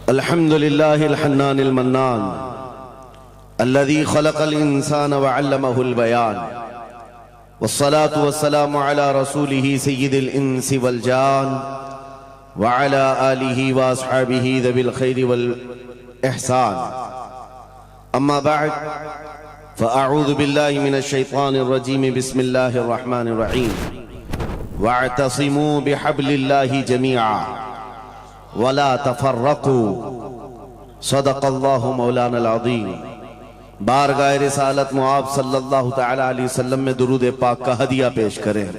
अल्हम्दुलिल्लाहिल हन्नानिल mannan अल्लज़ी खलक़ल इंसान व अल्लमहुल बयान वस्सलातु वस्सलामु अला रसूलिही सय्यिदिल इंसी वल जान व अला आलिही व अस्हाबिही ज़विल खैरि वल इहसान। अम्मा बअद फ़अऊज़ु बिल्लाहि मिनश शैतानिर रजीम बिस्मिल्लाहिर रहमानिर रहीम वअतसिमू बिहब्लिल्लाहि जमीआ वला तफर्रकू सदक़ल्लाहु मौलाना अज़ीम। बारगाह रिसालत मुआब सल्लल्लाहु तआला अलैहि वसल्लम में दुरूद पाक का हदिया पेश करें।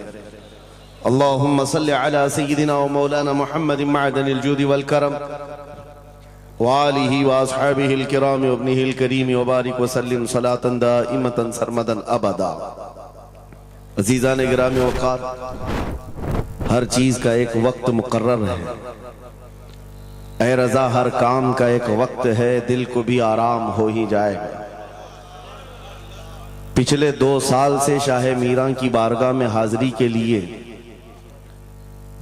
अल्लाहुम्मा सल्लि अला सय्यिदिना व मौलाना मुहम्मदिन मअदनिल जूदि वल करम व आलिहि व अस्हाबिहिल किराम व इब्निहिल करीम व बारिक व सल्लिम सलातन दाइमतन सरमदन अबदा। अज़ीज़ान गिरामी वक़ार, हर चीज़ का एक वक्त मुकर्रर है। ऐ रज़ा, हर काम का एक वक्त है, दिल को भी आराम हो ही जाएगा। पिछले 2 साल से शाह मीरां की बारगाह में हाजिरी के लिए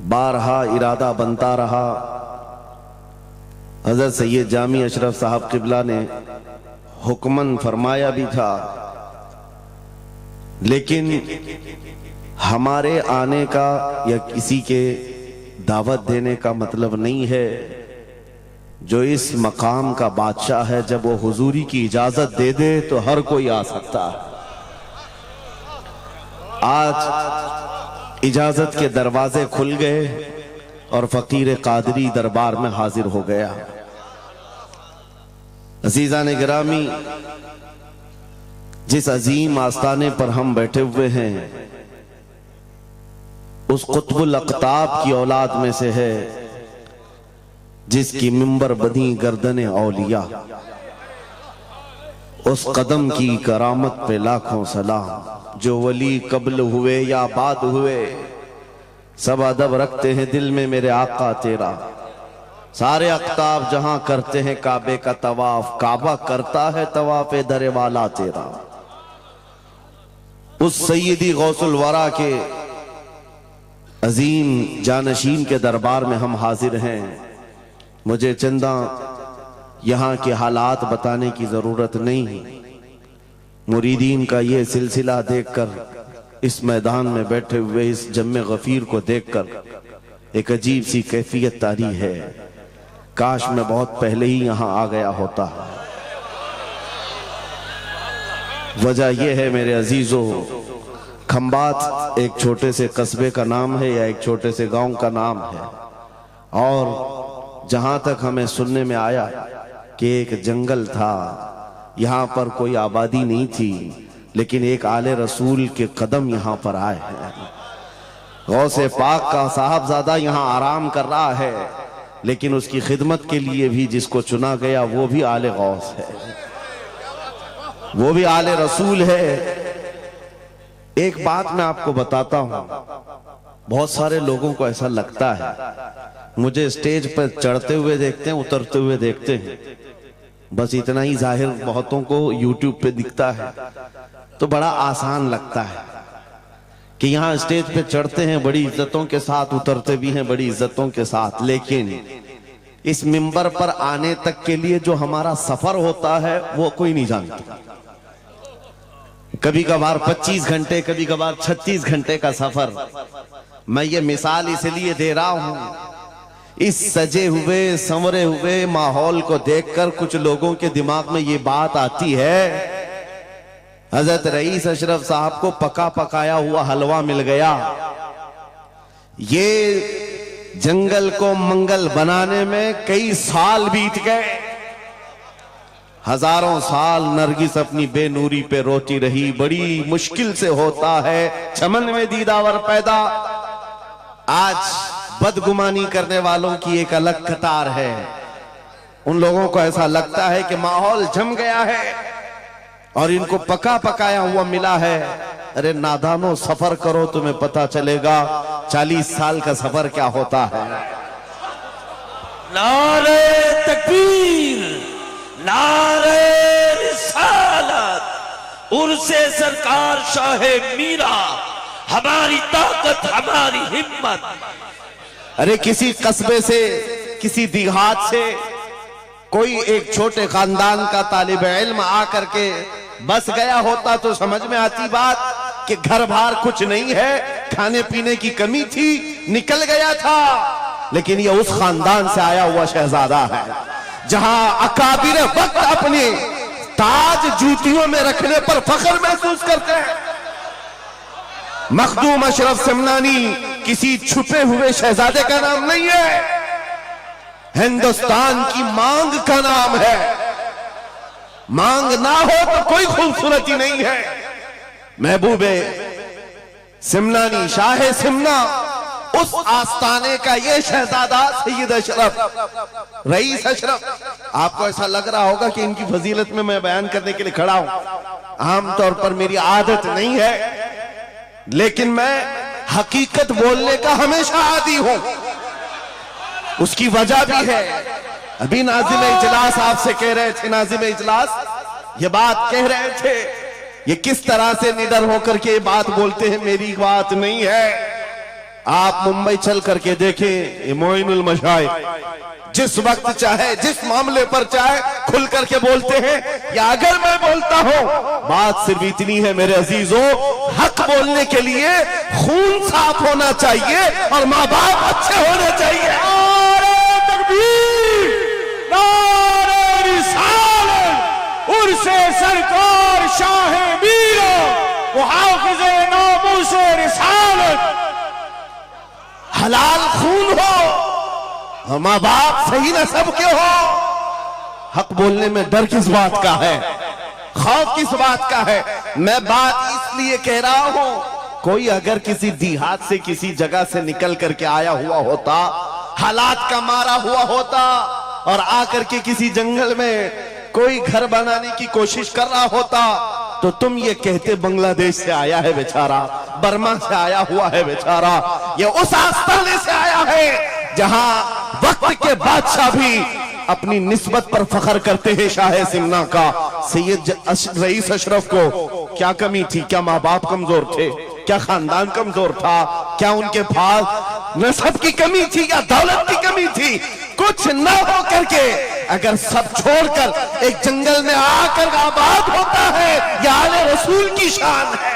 बारहा इरादा बनता रहा। हज़रत सैयद जामी अशरफ साहब क़िबला ने हुक्मन फरमाया भी था, लेकिन हमारे आने का या किसी के दावत देने का मतलब नहीं है। जो इस मकाम का बादशाह है, जब वो हुजूरी की इजाजत दे दे तो हर कोई आ सकता है। आज इजाजत के दरवाजे खुल गए और फकीर कादरी दरबार में हाजिर हो गया। अज़ीज़ान गिरामी, जिस अजीम आस्ताने पर हम बैठे हुए हैं, उस कुतुबुल अक़ताब की औलाद में से है जिसकी मिंबर बनी गर्दने औलिया। उस कदम की करामत पे लाखों सलाम। जो वली कब्ल हुए या बाद हुए, सब अदब रखते हैं दिल में मेरे आका तेरा। सारे अक़ताब जहां करते हैं काबे का तवाफ, काबा करता है तवाफ़े दरे वाला तेरा। उस सैयदी गौसुल वरा के अजीम जानशीन के दरबार में हम हाजिर हैं। मुझे चंदा यहाँ के हालात बताने की ज़रूरत नहीं। मुरीदीन का ये सिलसिला देखकर, इस मैदान में बैठे हुए इस जम्मे गफीर को देखकर एक अजीब सी कैफियत तारी है। काश मैं बहुत पहले ही यहाँ आ गया होता। वजह यह है मेरे अजीजों, खंबात एक छोटे से कस्बे का नाम है या एक छोटे से गांव का नाम है, और जहां तक हमें सुनने में आया कि एक जंगल था, यहाँ पर कोई आबादी नहीं थी, लेकिन एक आले रसूल के कदम यहाँ पर आए हैं। गौसे पाक का साहबजादा यहाँ आराम कर रहा है, लेकिन उसकी खिदमत के लिए भी जिसको चुना गया वो भी आले गौस है, वो भी आले रसूल है। एक बात मैं आपको बताता हूं, बहुत सारे लोगों को ऐसा लगता है मुझे स्टेज पर चढ़ते हुए देखते हैं, उतरते हुए देखते हैं, बस इतना ही जाहिर बहुतों को यूट्यूब पे दिखता है, तो बड़ा आसान लगता है कि यहाँ स्टेज पे चढ़ते हैं बड़ी इज्जतों के साथ, उतरते भी हैं बड़ी इज्जतों के साथ, लेकिन इस मिंबर पर आने तक के लिए जो हमारा सफर होता है वो कोई नहीं जानता। कभी कभार 25 घंटे, कभी कभार 36 घंटे का सफर। मैं ये मिसाल इसलिए दे रहा हूं, इस सजे हुए संवरे हुए माहौल को देखकर कुछ लोगों के दिमाग में ये बात आती है, हजरत रईस अशरफ साहब को पका पकाया हुआ हलवा मिल गया। ये जंगल को मंगल बनाने में कई साल बीत गए, हजारों साल नरगिस अपनी बेनूरी पे रोती रही। बड़ी मुश्किल से होता है चमन में दीदावर पैदा। आज बदगुमानी करने वालों की एक अलग कतार है। उन लोगों को ऐसा लगता है कि माहौल जम गया है और इनको पका पकाया हुआ मिला है। अरे नादानो, सफर करो, तुम्हें पता चलेगा 40 साल का सफर क्या होता है। नारे तकबीर, नारे रिसालत, उर्से सरकार शाहे मीरा, हमारी ताकत, हमारी हिम्मत। अरे किसी कस्बे से, किसी देहात से कोई एक छोटे खानदान का तालिब इल्म आकर के बस गया होता तो समझ में आती बात कि घर बार कुछ नहीं है, खाने पीने की कमी थी, निकल गया था। लेकिन ये उस खानदान से आया हुआ शहजादा है जहां अकाबिर वक्त अपने ताज जूतियों में रखने पर फख्र महसूस करते हैं। मखदूम अशरफ समनानी किसी छुपे हुए शहजादे का नाम नहीं है, हिंदुस्तान की मांग का नाम है। मांग ना हो तो कोई खूबसूरती नहीं है। महबूबे सिमनानी, शाह सिमना, उस आस्ताने का ये शहजादा सैयद अशरफ, रईस अशरफ। आपको ऐसा लग रहा होगा कि इनकी फजीलत में मैं बयान करने के लिए खड़ा हूं। आमतौर पर मेरी आदत नहीं है, लेकिन मैं हकीकत बोलने का हमेशा आदी हूं। उसकी वजह भी है। अभी नाज़िम इजलास आपसे कह रहे थे, नाज़िम इजलास ये बात कह रहे थे, ये किस तरह से निडर होकर के बात बोलते हैं, मेरी बात नहीं है। आप मुंबई चल करके देखें, ये मोइनुल मशाइख जिस वक्त चाहे, जिस मामले पर चाहे खुल करके बोलते हैं। या अगर मैं बोलता हूं, बात सिर्फ इतनी है मेरे अजीजों, हक बोलने के लिए खून साफ होना चाहिए और माँ बाप अच्छे होने चाहिए। नारे तकबीर, नारे रिसालत, उर्से सरकार शाह मीरा, मुहाफिज़े नामूसे रिसालत। हलाल खून हो और माँ बाप सही नस्ब के हो। हक बोलने में डर किस बात का है, खौफ किस बात का है? मैं बात इसलिए कह रहा हूं, कोई अगर किसी देहात से, किसी जगह से निकल करके आया हुआ होता, हालात का मारा हुआ होता और आकर के किसी जंगल में कोई घर बनाने की कोशिश कर रहा होता, तो तुम ये कहते बांग्लादेश से आया है बेचारा, बर्मा से आया हुआ है बेचारा। ये उस आस्थाने से आया है जहां वक्त के बादशाह भी अपनी निस्बत पर फख्र करते हैं। शाह सिमना का सैयद रईस अशरफ को क्या कमी थी? क्या माँ बाप कमजोर थे? क्या खानदान कमजोर था? क्या उनके पास नस्ब की कमी थी या दौलत की कमी थी? कुछ न हो करके अगर सब छोड़कर एक जंगल में आकर आबाद होता है, यह आले रसूल की शान है,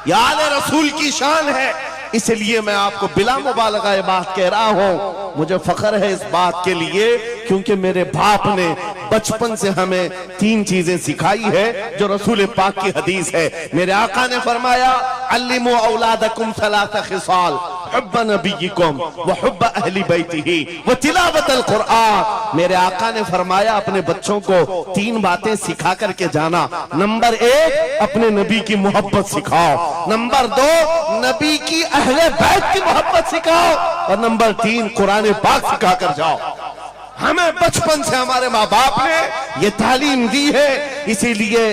यह आले रसूल की शान है। इसलिए मैं आपको बिला मुबालगा ये बात कह रहा हूं। मुझे फख्र है इस बात के लिए क्योंकि मेरे बाप ने बचपन से हमें 3 चीजें सिखाई है जो रसूल पाक की हदीस है। मेरे आका ने फरमाया, अल्लिमू औलादकुम सलासा खिसाल, हुब्ब नबीयिकुम व हुब्ब अहली बैतिही व तिलावतल कुरआन। मेरे आका ने फरमाया, अपने बच्चों को 3 बातें सिखा करके जाना। नंबर 1, अपने नबी की मोहब्बत सिखाओ। नंबर 2, नबी की अहले बैत की मोहब्बत सिखाओ। और नंबर 3, कुरान पाक सिखा कर जाओ। हमें बचपन से हमारे माँ बाप ने ये तालीम दी है, इसीलिए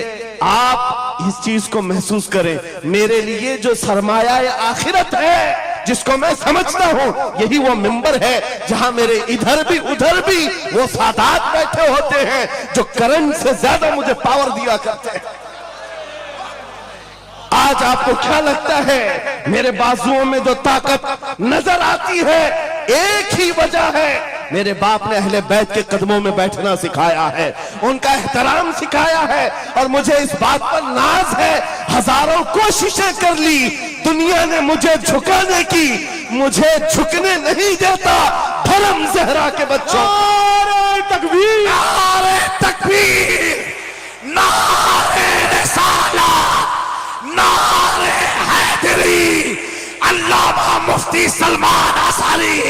आप इस चीज को महसूस करें। मेरे लिए जो सरमाया आखिरत है, जिसको मैं समझता हूं, यही वो मिंबर है जहां मेरे इधर भी उधर भी वो सादात बैठे होते हैं जो करंट से ज्यादा मुझे पावर दिया करते हैं। आज आपको क्या लगता है मेरे बाजुओं में जो ताकत नजर आती है, एक ही वजह है, मेरे बाप ने अहले बैत के कदमों में बैठना सिखाया है, उनका एहतराम सिखाया है। और मुझे इस बात पर नाज है, हजारों कोशिशें कर ली दुनिया ने मुझे झुकाने की, मुझे झुकने नहीं देता धर्म ज़हरा के बच्चों। नारे तकबीर, नारे तकबीर, नारे रिसालत, नारे हैदरी। अल्लामा मुफ्ती सलमान आसारी,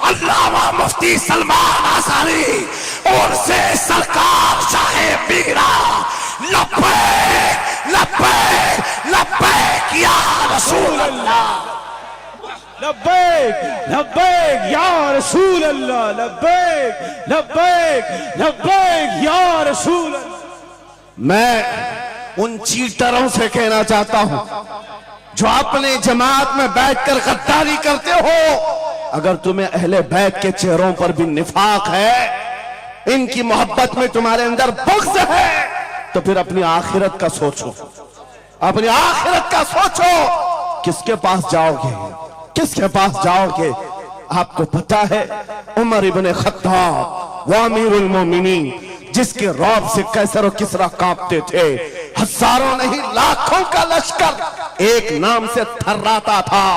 अल्लामा मुफ्ती सलमान आसारी और से सरकार शाह मीरा। लब्बैक लब्बैक लब्बैक या रसूल अल्लाह, लब्बैक लब्बैक या रसूल अल्लाह, लब्बैक लब्बैक लब्बैक या रसूल अल्लाह। मैं उन चीटरों से कहना चाहता हूं जो अपने जमात में बैठकर गद्दारी करते हो, अगर तुम्हें अहले बैत के चेहरों पर भी निफाक है, इनकी मोहब्बत में तुम्हारे अंदर बुग़्ज़ है, तो फिर अपनी आखिरत का सोचो, अपनी आखिरत का सोचो। किसके पास जाओगे, किसके पास जाओगे? आपको पता है उमर इब्ने खत्ताब वो अमीरुल मोमिनीन जिसके रौब से कैसर और किसरा कांपते थे, हजारों नहीं लाखों का लश्कर एक नाम से थर्राता था,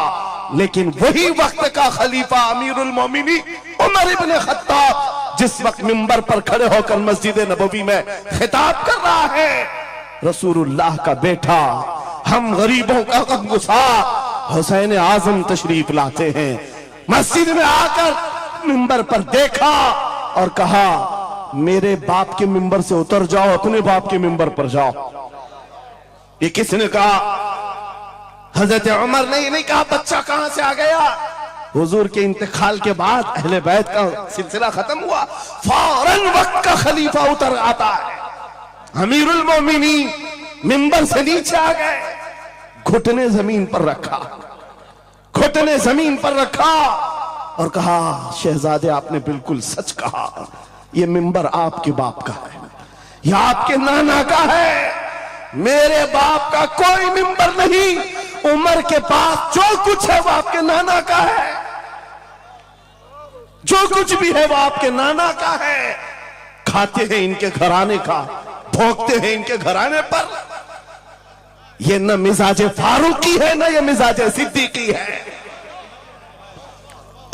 लेकिन वही वक्त का खलीफा अमीरुल मोमिनीन उमर इब्ने खत्ताब जिस वक्त मिंबर पर खड़े होकर मस्जिद नबवी में खिताब कर रहा है, रसूलुल्लाह का बेटा, हम गरीबों का गमगुसार हुसैन आजम तशरीफ लाते हैं। मस्जिद में आकर मिंबर पर देखा और कहा, मेरे बाप के मिंबर से उतर जाओ, अपने बाप के मिंबर पर जाओ। ये किसने कहा? हजरत उमर ने नहीं कहा बच्चा कहां से आ गया। हुजूर के इंतकाल के बाद अहले बैत का सिलसिला खत्म हुआ, फौरन वक्त का खलीफा उतर आता है। अमीरुल मोमिनीन मिंबर से नीचे आ गए, घुटने जमीन पर रखा, घुटने जमीन पर रखा और कहा, शहजादे आपने बिल्कुल सच कहा, ये मिंबर आपके बाप का है, यह आपके नाना का है, मेरे बाप का कोई मिंबर नहीं। उमर के पास जो कुछ है वो आपके नाना का है, जो कुछ भी है वो आपके नाना का है। खाते हैं इनके घराने का, भोंकते हैं इनके घराने पर। ये न मिजाज फारूकी है न ये मिजाज सिद्दीकी है।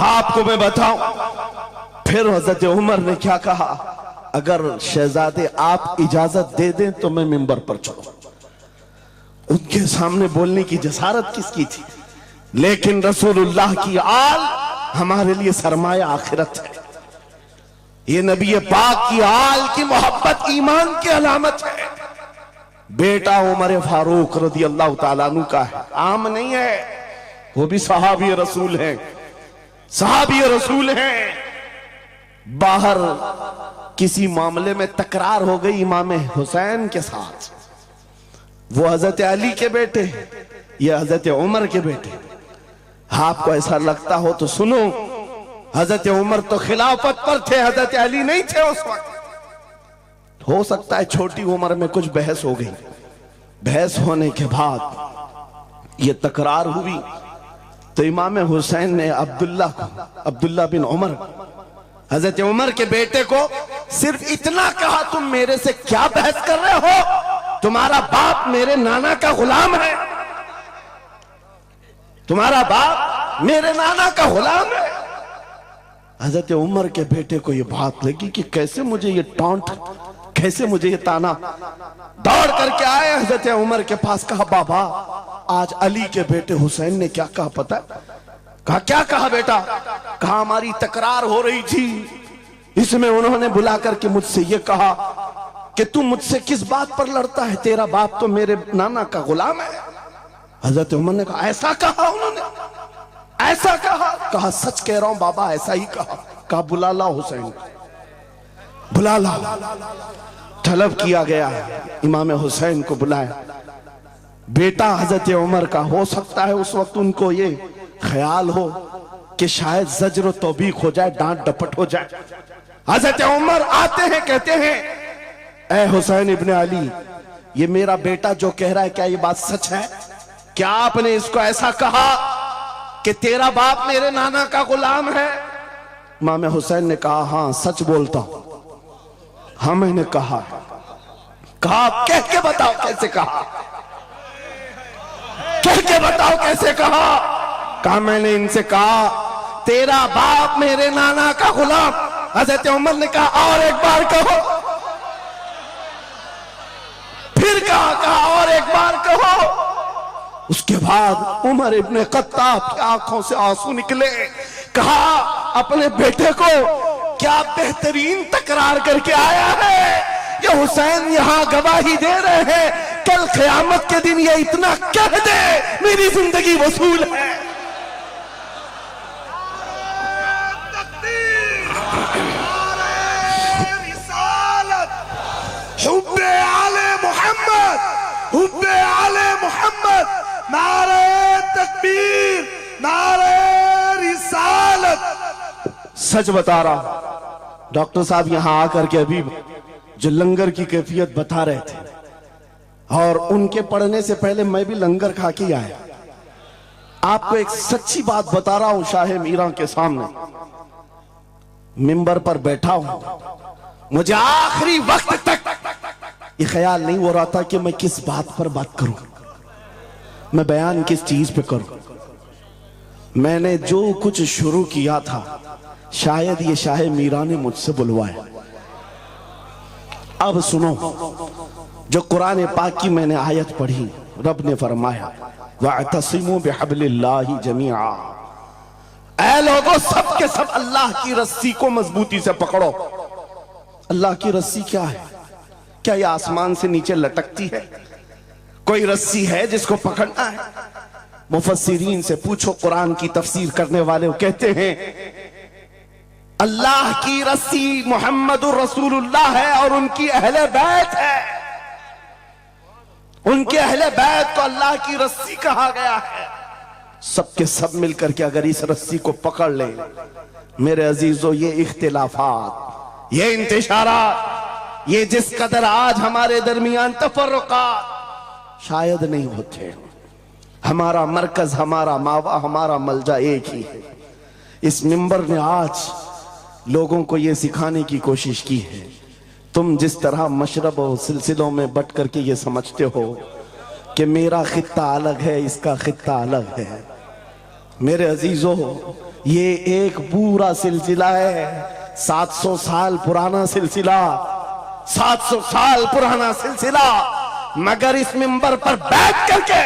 आपको मैं बताऊं, फिर हजरत उमर ने क्या कहा, अगर शहजादे आप इजाजत दे दें तो मैं मिंबर पर चढ़ूं। उनके सामने बोलने की जसारत किसकी थी? लेकिन रसूलुल्लाह की आल हमारे लिए सरमाया आखिरत है। ये नबी पाक की आल की मोहब्बत ईमान की अलामत है। बेटा उमर फारूक रज़ी अल्लाह ताला अन्हु का है, आम नहीं है, वो भी सहाबी रसूल है, सहाबी रसूल हैं। बाहर किसी मामले में तकरार हो गई इमाम हुसैन के साथ, वो हजरत अली के बेटे, ये हजरत उमर के बेटे। आपको ऐसा लगता हो तो सुनो, हजरत उमर तो खिलाफत पर थे, हजरत अली नहीं थे उस वक्त। हो सकता है छोटी उम्र में कुछ बहस हो गई, बहस होने के बाद ये तकरार हुई तो इमाम हुसैन ने अब्दुल्ला बिन उमर, हजरत उमर के बेटे को सिर्फ इतना कहा, तुम मेरे से क्या बहस कर रहे हो, तुम्हारा बाप मेरे नाना का गुलाम है, तुम्हारा बाप मेरे नाना का गुलाम है। हजरत उमर के बेटे को यह बात लगी कि कैसे मुझे ये टॉन्ट, कैसे मुझे ये ताना। दौड़ करके आए हजरत उमर के पास, कहा बाबा आज अली के बेटे हुसैन ने क्या कहा पता? कहा क्या कहा बेटा? कहा हमारी तकरार हो रही थी, इसमें उन्होंने बुला करके मुझसे ये कहा कि तू मुझसे किस बात पर लड़ता है, तेरा बाप तो मेरे नाना का गुलाम है। हजरत उमर ने कहा ऐसा कहा उन्होंने, ऐसा कहा? कहा सच कह रहा हूं बाबा, ऐसा ही कहा। कहा बुला ला हुसैन, बुला ला। तलब किया गया, इमाम हुसैन को बुलाया। बेटा हजरत उमर का, हो सकता है उस वक्त उनको ये ख्याल हो कि शायद जज्र तौबीक हो जाए, डांट डपट हो जाए। हजरत उमर आते हैं, कहते हैं ऐ हुसैन इब्ने अली, ये मेरा बेटा जो कह रहा है क्या ये बात सच है? क्या आपने इसको ऐसा कहा कि तेरा बाप मेरे नाना का गुलाम है? इमाम हुसैन ने कहा हां सच बोलता हूं। हाँ मैंने कहा। कहा कह के बताओ कैसे कहा, कह के बताओ कैसे कहा? कहा मैंने इनसे कहा तेरा बाप मेरे नाना का गुलाम। हजरत उमर ने कहा और एक बार कहो। फिर कहा और एक बार कहो। उसके बाद उमर इब्ने खत्ताब की आंखों से आंसू निकले। कहा अपने बेटे को क्या बेहतरीन तकरार करके आया है, ये हुसैन यहां गवाही दे रहे हैं, कल क़यामत के दिन ये इतना कह दे मेरी जिंदगी वसूल है। हुब्बे आले मोहम्मद, हुब्बे आले मोहम्मद, नारे तकबीर, नारे रिसालत। सच बता रहा, डॉक्टर साहब यहां आकर के अभी जो लंगर की कैफियत बता रहे थे और उनके पढ़ने से पहले मैं भी लंगर खा के आया। आपको एक सच्ची बात बता रहा हूं शाह मीरा के सामने। मिंबर पर बैठा हूं, मुझे आखिरी वक्त तक ये ख्याल नहीं हो रहा था कि मैं किस बात पर बात करूं, मैं बयान किस चीज पे करूं। मैंने जो कुछ शुरू किया था शायद ये शाह मीरा ने मुझसे बुलवाया। अब सुनो, जो कुरान पाक की मैंने आयत पढ़ी, रब ने फरमाया वअतसिमू बिहब्लिल्लाहि जमीआ, ऐ लोगों सब के सब अल्लाह की रस्सी को मजबूती से पकड़ो। अल्लाह की रस्सी क्या है? क्या ये आसमान से नीचे लटकती है? कोई रस्सी है जिसको पकड़ना है? मुफस्सिरीन से पूछो, कुरान की तफसीर करने वाले कहते हैं अल्लाह की रस्सी मुहम्मदुर रसूलुल्लाह है और उनकी अहले बैत है। उनके अहले बैत को अल्लाह की रस्सी कहा गया है। सबके सब मिलकर के अगर इस रस्सी को पकड़ ले, मेरे अजीजों, ये इख्तिलाफात, ये इंतशारात, ये जिस कदर आज हमारे दरमियान तफर्रुकात शायद नहीं होते। हमारा मरकज, हमारा मावा, हमारा मलजा एक ही है। इस मिंबर ने आज लोगों को यह सिखाने की कोशिश की है, तुम जिस तरह मशरब और सिलसिलों में बट करके ये समझते हो कि मेरा खित्ता अलग है, इसका खित्ता अलग है, मेरे अजीजों, ये एक पूरा सिलसिला है। 700 साल पुराना सिलसिला, 700 साल पुराना सिलसिला, मगर इस मिंबर पर बैठ करके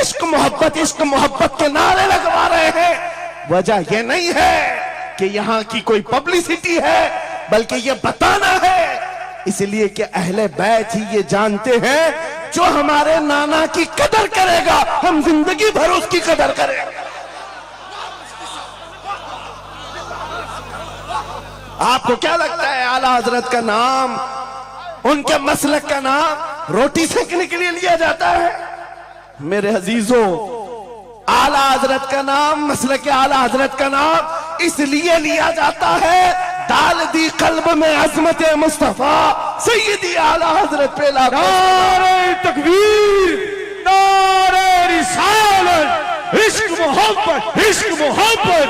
इश्क मोहब्बत के नारे लगवा रहे हैं। वजह यह नहीं है कि यहां की कोई पब्लिसिटी है, बल्कि यह बताना है इसलिए कि अहले बैत ही ये जानते हैं जो हमारे नाना की कदर करेगा, हम जिंदगी भर उसकी कदर करेंगे। आपको क्या लगता है आला हजरत का नाम, उनके मसलक का नाम रोटी सेकने के लिए लिया जाता है? मेरे अजीजों, आला हजरत का नाम, मसलक आला हजरत का नाम इसलिए लिया जाता है, डाल दी कल्ब में अजमत मुस्तफा सैयदी आला हजरत पे नारे तकबीर, नारे रिसालत, इश्क मोहब्बत, इश्क मोहब्बत,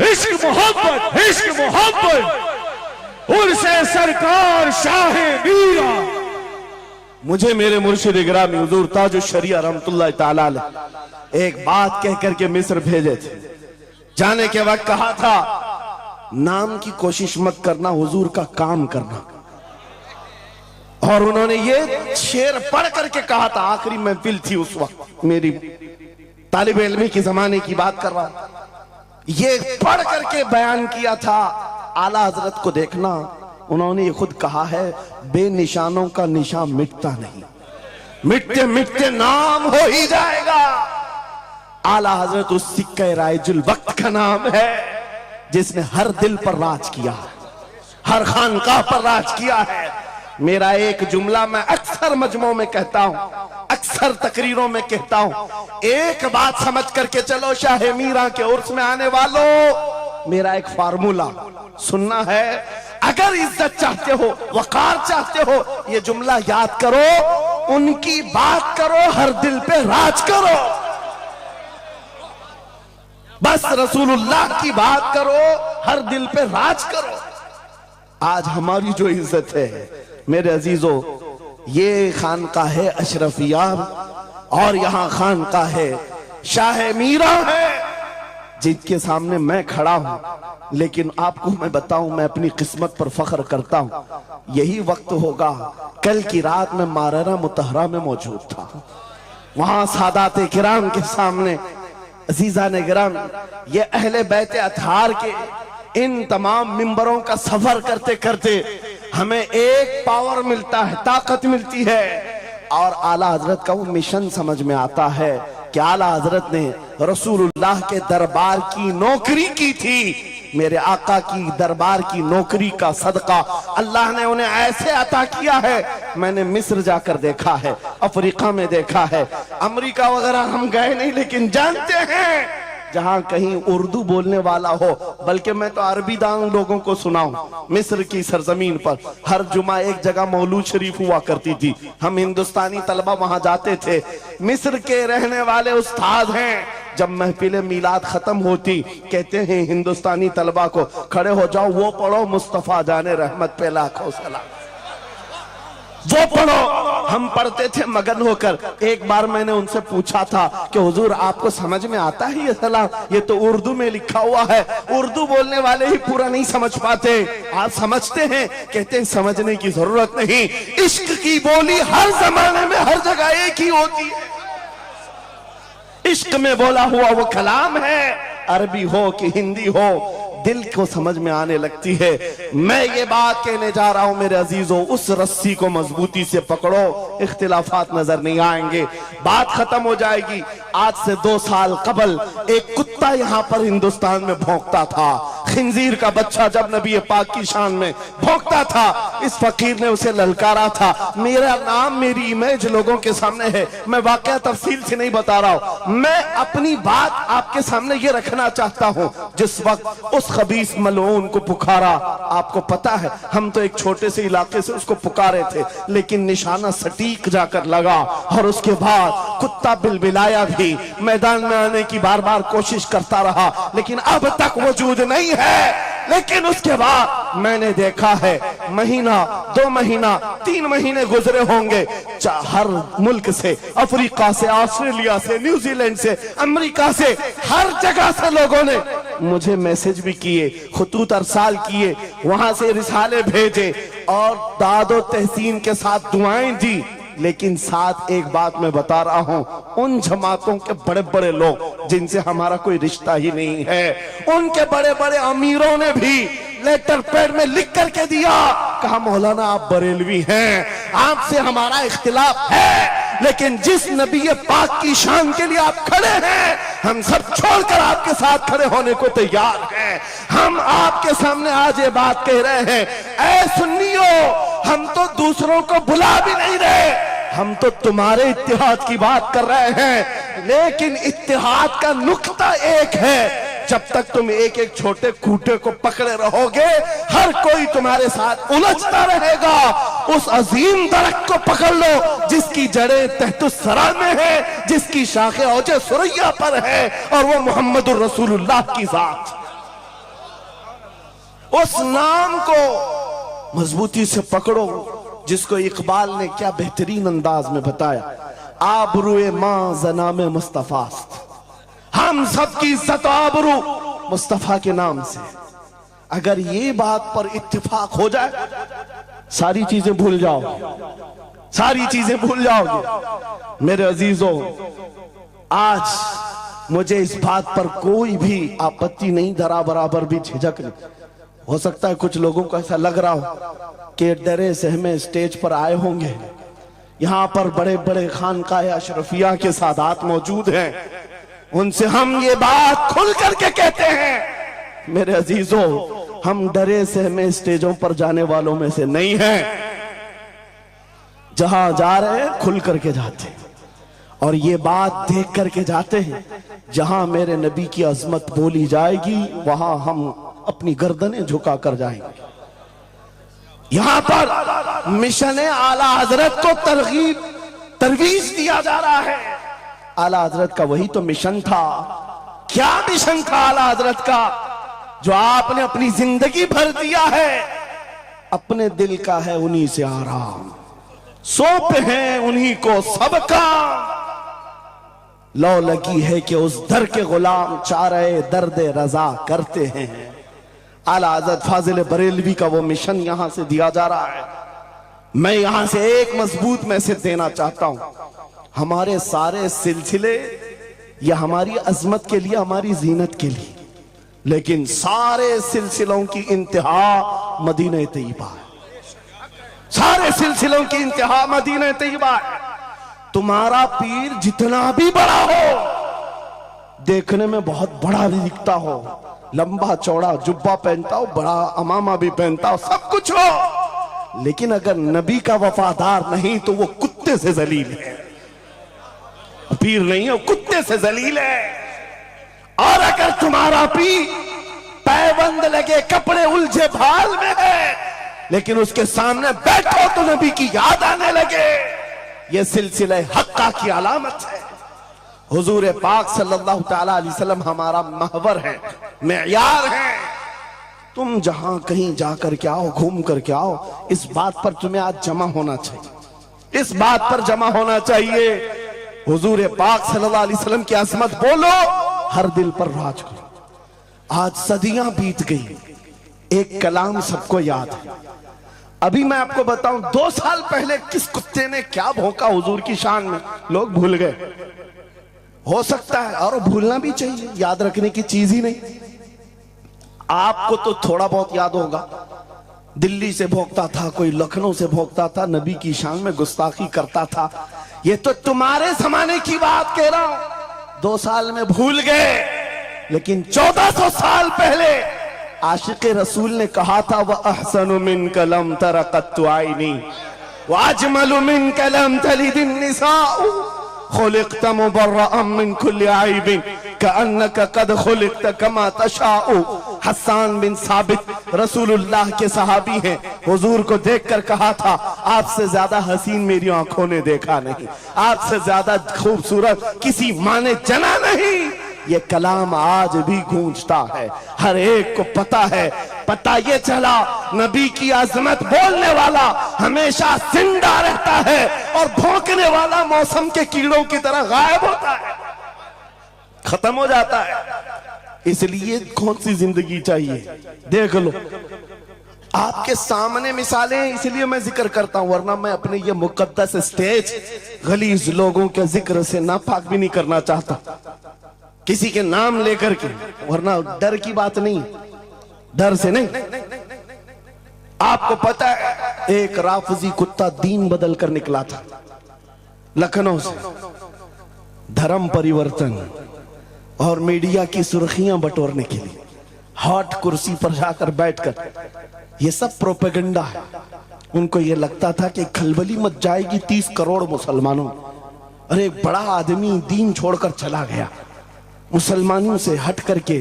इश्क मोहब्बत, इश्क मोहब्बत, उर्से सरकार शाह मीरा। मुझे मेरे मुर्शिद गिरामी हुजूर ताजुश शरिया रहमतुल्लाह ताला अलैह एक बात कह करके मिस्र भेजे थे। जाने के वक्त कहा था नाम की कोशिश मत करना, हुजूर का काम करना। और उन्होंने ये शेर पढ़ करके कहा था, आखिरी महफिल थी उस वक्त, मेरी तालिब इल्मी की जमाने की बात कर रहा हूं, ये पढ़ करके बयान किया था। आला हजरत को देखना, उन्होंने ये खुद कहा है, बेनिशानों का निशान मिटता नहीं, मिटते मिटते नाम हो ही जाएगा। आला हजरत उस सिक्के राइजुल वक्त का नाम है जिसने हर दिल पर राज किया, हर खानकाह पर राज किया है। मेरा एक जुमला मैं अक्सर मजमों में कहता हूं, अक्सर तकरीरों में कहता हूं, एक बात समझ करके चलो शाह मीरा के उर्स में आने वालों, मेरा एक फार्मूला सुनना है। अगर इज्जत चाहते हो, वकार चाहते हो, ये जुमला याद करो, उनकी बात करो, हर दिल पे राज करो। बस रसूलुल्लाह की बात करो, हर दिल पे राज करो। आज हमारी जो इज्जत है मेरे अजीजों, ये खानकाह है अशरफिया और यहां खानकाह है शाह मीरा है, जिनके सामने मैं खड़ा हूं। लेकिन आपको मैं बताऊं, मैं अपनी किस्मत पर फख्र करता हूं। यही वक्त होगा, कल की रात में माररा मुतहरा में मौजूद था, वहां सादात किराम के सामने अजीजा ने गिराम, ये अहले बैते अतहार के इन तमाम मिंबरों का सफर करते करते हमें एक पावर मिलता है, ताकत मिलती है। और आला हजरत का वो मिशन समझ में आता है कि आला हजरत ने रसूलुल्लाह के दरबार की नौकरी की थी। मेरे आका की दरबार की नौकरी का सदका अल्लाह ने उन्हें ऐसे अता किया है। मैंने मिस्र जाकर देखा है, अफ्रीका में देखा है, अमेरिका वगैरह हम गए नहीं, लेकिन जानते हैं जहां कहीं उर्दू बोलने वाला हो, बल्कि मैं तो अरबी दान लोगों को सुनाऊं। मिस्र की सरजमीन पर हर जुमा एक जगह मौलूद शरीफ हुआ करती थी। हम हिंदुस्तानी तलबा वहां जाते थे। मिस्र के रहने वाले उस्ताद हैं, जब महफिल मीलाद खत्म होती कहते हैं हिंदुस्तानी तलबा को खड़े हो जाओ, वो पढ़ो मुस्तफा जाने रहमत पे लाखों सलाम, वो पढ़ो। हम पढ़ते थे मगन होकर। एक बार मैंने उनसे पूछा था कि हुजूर आपको समझ में आता है ये सलाम? ये तो उर्दू में लिखा हुआ है, उर्दू बोलने वाले ही पूरा नहीं समझ पाते, आप समझते हैं? कहते हैं समझने की जरूरत नहीं, इश्क की बोली हर जमाने में हर जगह एक ही होती है। इश्क में बोला हुआ वो कलाम है, अरबी हो कि हिंदी हो, दिल को समझ में आने लगती है। मैं ये बात कहने जा रहा हूं मेरे अजीजों, उस रस्सी को मजबूती से पकड़ो, इख्तिलाफात नजर नहीं आएंगे, बात खत्म हो जाएगी। आज से 2 साल कबल एक कुत्ता यहां पर हिंदुस्तान में भौंकता था, खिंजीर का बच्चा जब नबी पाक की शान में भौंकता था, इस फकीर ने उसे ललकारा था। मेरा नाम, मेरी इमेज लोगों के सामने है, मैं वाकया तफसील से नहीं बता रहा हूं, मैं अपनी बात आपके सामने ये रखना चाहता हूं। जिस वक्त उस खबीस मलऊन को पुकारा, आपको पता है हम तो एक छोटे से इलाके से उसको पुकारे थे, लेकिन निशाना सटीक जाकर लगा और उसके बाद कुत्ता बिलबिलाया भी, मैदान में आने की बार बार कोशिश करता रहा, लेकिन अब तक वजूद नहीं है। लेकिन उसके बाद मैंने देखा है, महीना 2 महीना 3 महीने गुजरे होंगे, हर मुल्क से, अफ्रीका से, ऑस्ट्रेलिया से, न्यूजीलैंड से, अमेरिका से, हर जगह से लोगों ने मुझे मैसेज भी किए, खुतूत अरसाल किए, वहां से रिसाले भेजे और दादो तहसीन के साथ दुआएं दी। लेकिन साथ एक बात मैं बता रहा हूं, उन जमातों के बड़े बड़े लोग जिनसे हमारा कोई रिश्ता ही नहीं है, उनके बड़े बड़े अमीरों ने भी लेटर पैड में लिख करके दिया, कहा मौलाना आप बरेलवी हैं, आपसे हमारा इख्तिलाफ है, लेकिन जिस नबी पाक की शान के लिए आप खड़े हैं, हम सब छोड़कर आपके साथ खड़े होने को तैयार हैं। हम आपके सामने आज ये बात कह रहे हैं, ऐ सुन्नियों, हम तो दूसरों को बुला भी नहीं रहे, हम तो तुम्हारे इत्तेहाद की बात कर रहे हैं, लेकिन इत्तेहाद का नुक्ता एक है, जब तक तुम एक एक छोटे खूंटे को पकड़े रहोगे, हर कोई तुम्हारे साथ उलझता रहेगा। उस अजीम दरख्त को पकड़ लो जिसकी जड़ें तहतुस्सरा में है, जिसकी शाखें औजे सुरैया पर है, और वो मोहम्मदुर रसूलुल्लाह की जात। उस नाम को मजबूती से पकड़ो, जिसको इकबाल ने क्या बेहतरीन अंदाज में बताया, आबरूए मां जनामे मुस्तफास्त, हम सबकी इज्जत आबरू मुस्तफा के नाम से। अगर ये बात पर इत्तेफाक हो जाए, सारी चीजें भूल जाओ, सारी चीजें भूल जाओगे। मेरे अजीजों, आज मुझे इस बात पर कोई भी आपत्ति नहीं, धरा बराबर भी झिझक नहीं। हो सकता है कुछ लोगों को ऐसा लग रहा हो कि डरे सहमे स्टेज पर आए होंगे, यहां पर बड़े बड़े खानकाह अशरफिया के सादात मौजूद हैं, उनसे हम ये बात खुल करके कहते हैं। मेरे अजीजों, हम डरे सहमे स्टेजों पर जाने वालों में से नहीं हैं, जहां जा रहे हैं खुल करके जाते हैं, और ये बात देख करके जाते हैं, जहां मेरे नबी की अजमत बोली जाएगी वहां हम अपनी गर्दनें झुका कर जाएंगे। यहां पर मिशन आला हजरत को तरवीज दिया जा रहा है। आला हजरत का वही तो मिशन था। क्या मिशन था आला हजरत का, जो आपने अपनी जिंदगी भर दिया है? अपने दिल का है उन्हीं से आराम, सौंप है उन्हीं को सबका, लौ लगी है कि उस दर के गुलाम चारे दर्द रजा करते हैं। आला हजरत फाजिल बरेलवी का वो मिशन यहां से दिया जा रहा है। मैं यहां से एक मजबूत मैसेज देना चाहता हूं, हमारे सारे सिलसिले ये हमारी अजमत के लिए, हमारी जीनत के लिए, लेकिन सारे सिलसिलों की इंतहा मदीना तैयबा है। सारे सिलसिलों की इंतहा मदीना तैयबा है। तुम्हारा पीर जितना भी बड़ा हो, देखने में बहुत बड़ा भी दिखता हो, लंबा चौड़ा जुब्बा पहनता हो, बड़ा अमामा भी पहनता हो, सब कुछ हो, लेकिन अगर नबी का वफादार नहीं तो वो कुत्ते से जलील है। पीर नहीं है, कुत्ते से जलील है। और अगर तुम्हारा पीर पैबंद लगे, कपड़े उलझे भाल में है, लेकिन उसके सामने बैठो तो नबी की याद आने लगे, ये सिलसिला हक्का की अलामत है। हुजूर पाक सल्लल्लाहु तआला अलैहि वसल्लम हमारा महवर है, मेयार है। तुम जहां कहीं जाकर के आओ, घूम करके आओ, इस बात पर तुम्हें आज जमा होना चाहिए, इस बात पर जमा होना चाहिए। हुजूर पाक सल्लल्लाहु अलैहि वसल्लम की अजमत बोलो, हर दिल पर राज करो। आज सदियां बीत गई, एक कलाम सबको याद है। अभी मैं आपको बताऊं, 2 साल पहले किस कुत्ते ने क्या भौंका हुजूर की शान में, लोग भूल गए। हो सकता है, और भूलना भी चाहिए, याद रखने की चीज ही नहीं। आपको तो थोड़ा बहुत याद होगा, दिल्ली से भौंकता था, कोई लखनऊ से भौंकता था, नबी की शान में गुस्ताखी करता था। ये तो तुम्हारे जमाने की बात कह रहा हूं, 2 साल में भूल गए। लेकिन 1400 साल पहले आशिक रसूल ने कहा था, वह अहसनु मिन कलम तरक़त आइनी व अजमलु मिन कलम तलिदिन निसाउ खुलिक़त मुबर्रअन मिन कुल्लि आइबिन कअन्नका कद खुलिक़त कमा तशाउ। हस्सान बिन साबित रसूलुल्लाह के सहाबी हैं, हुजूर को देखकर कहा था, आपसे ज्यादा हसीन मेरी आंखों ने देखा नहीं, आपसे ज्यादा खूबसूरत किसी माँ ने जना नहीं। ये कलाम आज भी गूंजता है, हर एक को पता है। पता ये चला, नबी की अजमत बोलने वाला हमेशा जिंदा रहता है और भौंकने वाला मौसम के कीड़ों की तरह गायब होता है, खत्म हो जाता है। इसलिए कौन सी जिंदगी चाहिए, देख लो आपके सामने मिसालें, इसलिए मैं जिक्र करता हूं, वरना मैं अपने ये मुकद्दस स्टेज गलीज लोगों के जिक्र से नापाक भी नहीं करना चाहता, किसी के नाम लेकर के, वरना डर की बात नहीं, डर से नहीं। आपको पता है, एक राफजी कुत्ता दीन बदल कर निकला था लखनऊ से, धर्म परिवर्तन और मीडिया की सुर्खियां बटोरने के लिए, हॉट कुर्सी पर जाकर बैठकर, ये सब प्रोपेगेंडा है। उनको ये लगता था कि खलबली मच जाएगी 30 करोड़ मुसलमानों। अरे एक बड़ा आदमी दीन छोड़कर चला गया, मुसलमानों से हट करके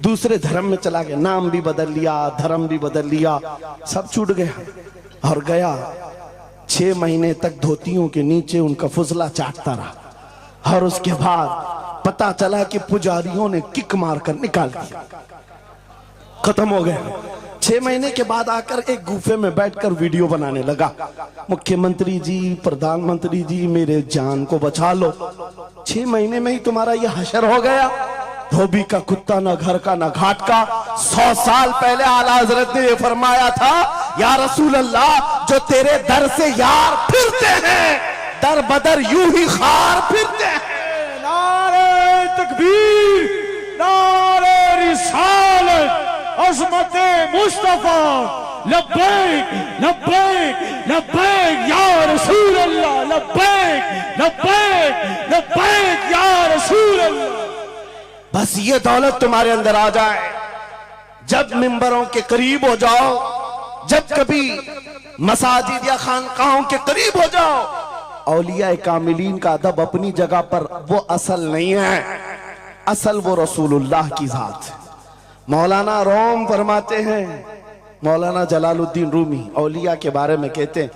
दूसरे धर्म में चला गया, नाम भी बदल लिया, धर्म भी बदल लिया, सब छूट गया और गया। 6 महीने तक धोतियों के नीचे उनका फुजला चाटता रहा और उसके बाद पता चला कि पुजारियों ने किक मारकर निकाल दिया, खत्म हो गया। 6 महीने के बाद आकर एक गुफे में बैठकर वीडियो बनाने लगा, मुख्यमंत्री जी, प्रधानमंत्री जी, मेरे जान को बचा लो। 6 महीने में ही तुम्हारा यह हशर हो गया। धोबी का कुत्ता, ना घर का ना घाट का। 100 साल पहले आला हजरत ने यह फरमाया था, या रसूल अल्लाह, जो तेरे दर से यार फिरते हैं, दर बदर यूं ही खार फिरते हैं। नारे तकबीर, नारे रिसालत, अज़मते मुस्तफा, लब्बैक लब्बैक लब्बैक या रसूल अल्लाह, लब्बैक लब्बैक लब्बैक या रसूल अल्लाह। बस ये दौलत तुम्हारे अंदर आ जाए, जब मिंबरों के करीब हो जाओ, जब कभी मसाजिद या खानकाहों के करीब हो जाओ, औलिया कामिलीन का अदब अपनी जगह पर, वो असल नहीं है, असल वो रसूलुल्लाह की जात। मौलाना रोम फरमाते हैं, मौलाना जलालुद्दीन रूमी औलिया के बारे में कहते हैं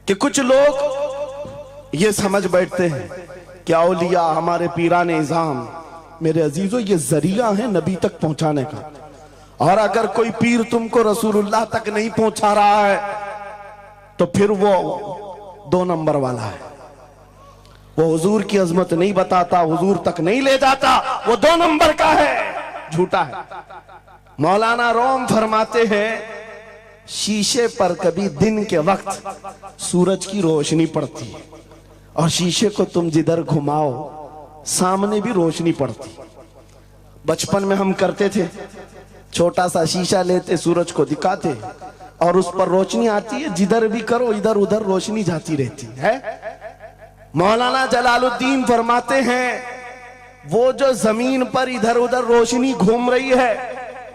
कि कुछ लोग ये समझ बैठते हैं कि औलिया हमारे पीराने इज़ाम, मेरे अजीजों, ये जरिया है नबी तक पहुंचाने का। और अगर कोई पीर तुमको रसूलुल्लाह तक नहीं पहुंचा रहा है तो फिर वो 2 नंबर वाला है, वो हुजूर की अजमत नहीं बताता, हुजूर तक नहीं ले जाता, वो 2 नंबर का है, झूठा है। मौलाना रोम फरमाते हैं, शीशे पर कभी दिन के वक्त सूरज की रोशनी पड़ती है और शीशे को तुम जिधर घुमाओ सामने भी रोशनी पड़ती। बचपन में हम करते थे, छोटा सा शीशा लेते, सूरज को दिखाते और उस पर रोशनी आती है, जिधर भी करो इधर उधर रोशनी जाती रहती है। मौलाना जलालुद्दीन फरमाते हैं, वो जो जमीन पर इधर उधर रोशनी घूम रही है,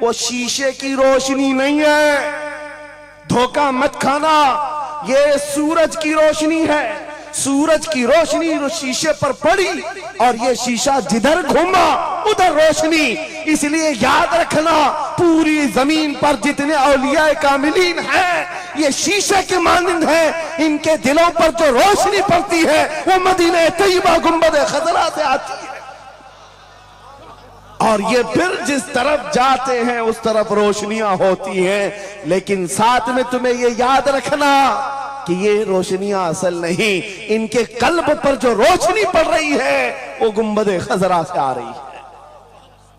वो शीशे की रोशनी नहीं है, धोखा मत खाना, ये सूरज की रोशनी है। सूरज की रोशनी शीशे पर पड़ी और ये शीशा जिधर घूमा उधर रोशनी। इसलिए याद रखना, पूरी जमीन पर जितने औलिया कामिलीन हैं ये शीशे के मानंद हैं। इनके दिलों पर जो रोशनी पड़ती है वो मदीने तैयबा गुंबद खजरा से आती है, और ये फिर जिस तरफ जाते हैं उस तरफ रोशनियां होती हैं। लेकिन साथ में तुम्हें ये याद रखना कि ये रोशनियां असल नहीं, इनके कल्ब पर जो रोशनी पड़ रही है वो गुंबद खजरा से आ रही है।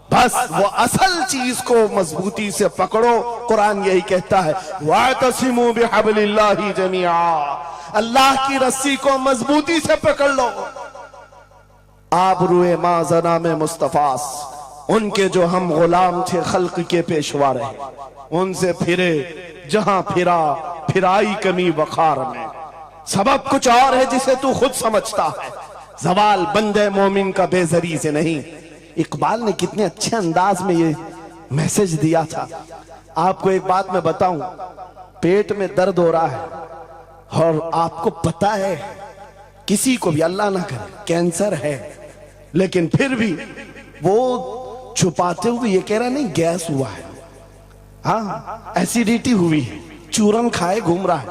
बस वो असल चीज को मजबूती से पकड़ो। कुरान यही कहता है, वातसिमू बिहब्लिल्लाहि जमीआ, अल्लाह की रस्सी को मजबूती से पकड़ लो। आप रुए माजना में मुस्तफास, उनके जो हम गुलाम थे खल्क के पेशवा रहे, उनसे फिरे जहां फिरा फिराई कमी वखार में। सबब कुछ और है जिसे तू खुद समझता है, जवाल बंदे मोमिन का बेजरी से नहीं। इकबाल ने कितने अच्छे अंदाज में ये मैसेज दिया था। आपको एक बात मैं बताऊं, पेट में दर्द हो रहा है और आपको पता है किसी को भी अल्लाह ना करे कैंसर है, लेकिन फिर भी वो छुपाते हुए ये कह रहा नहीं गैस हुआ है, हाँ एसिडिटी हुई है, चूरन खाए घूम रहा है।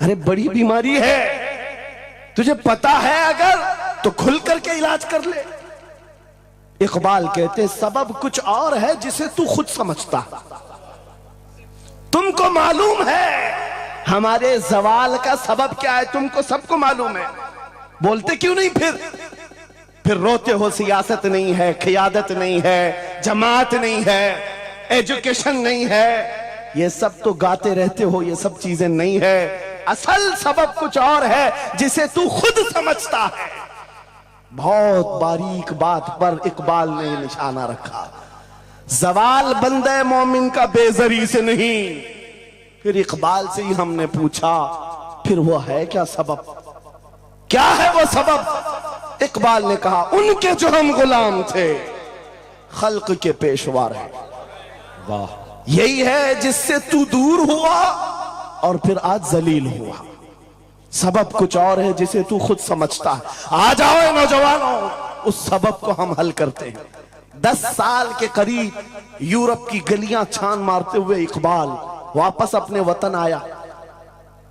अरे बड़ी बीमारी है, तुझे पता है अगर तो खुल करके इलाज कर ले। इकबाल कहते सबब कुछ और है जिसे तू खुद समझता। तुमको मालूम है हमारे जवाल का सबब क्या है, तुमको सबको मालूम है, बोलते क्यों नहीं? फिर रोते हो सियासत नहीं है, क़ियादत नहीं है, जमात नहीं है, एजुकेशन नहीं है, ये सब तो गाते रहते हो, ये सब चीजें नहीं है। असल सबब कुछ और है जिसे तू खुद समझता है। बहुत बारीक बात पर इकबाल ने निशाना रखा, जवाल बंदे मोमिन का बेजरी से नहीं। फिर इकबाल से ही हमने पूछा फिर वो है क्या सबब, क्या है वो सबब? इकबाल ने कहा उनके जो हम गुलाम थे खल्क के पेशवा रहे। वाह, यही है जिससे तू दूर हुआ और फिर आज जलील हुआ। सबब कुछ और है जिसे तू खुद समझता है। आ जाओ नौजवानों, उस सबब को हम हल करते हैं। 10 साल के करीब यूरोप की गलियां छान मारते हुए इकबाल वापस अपने वतन आया।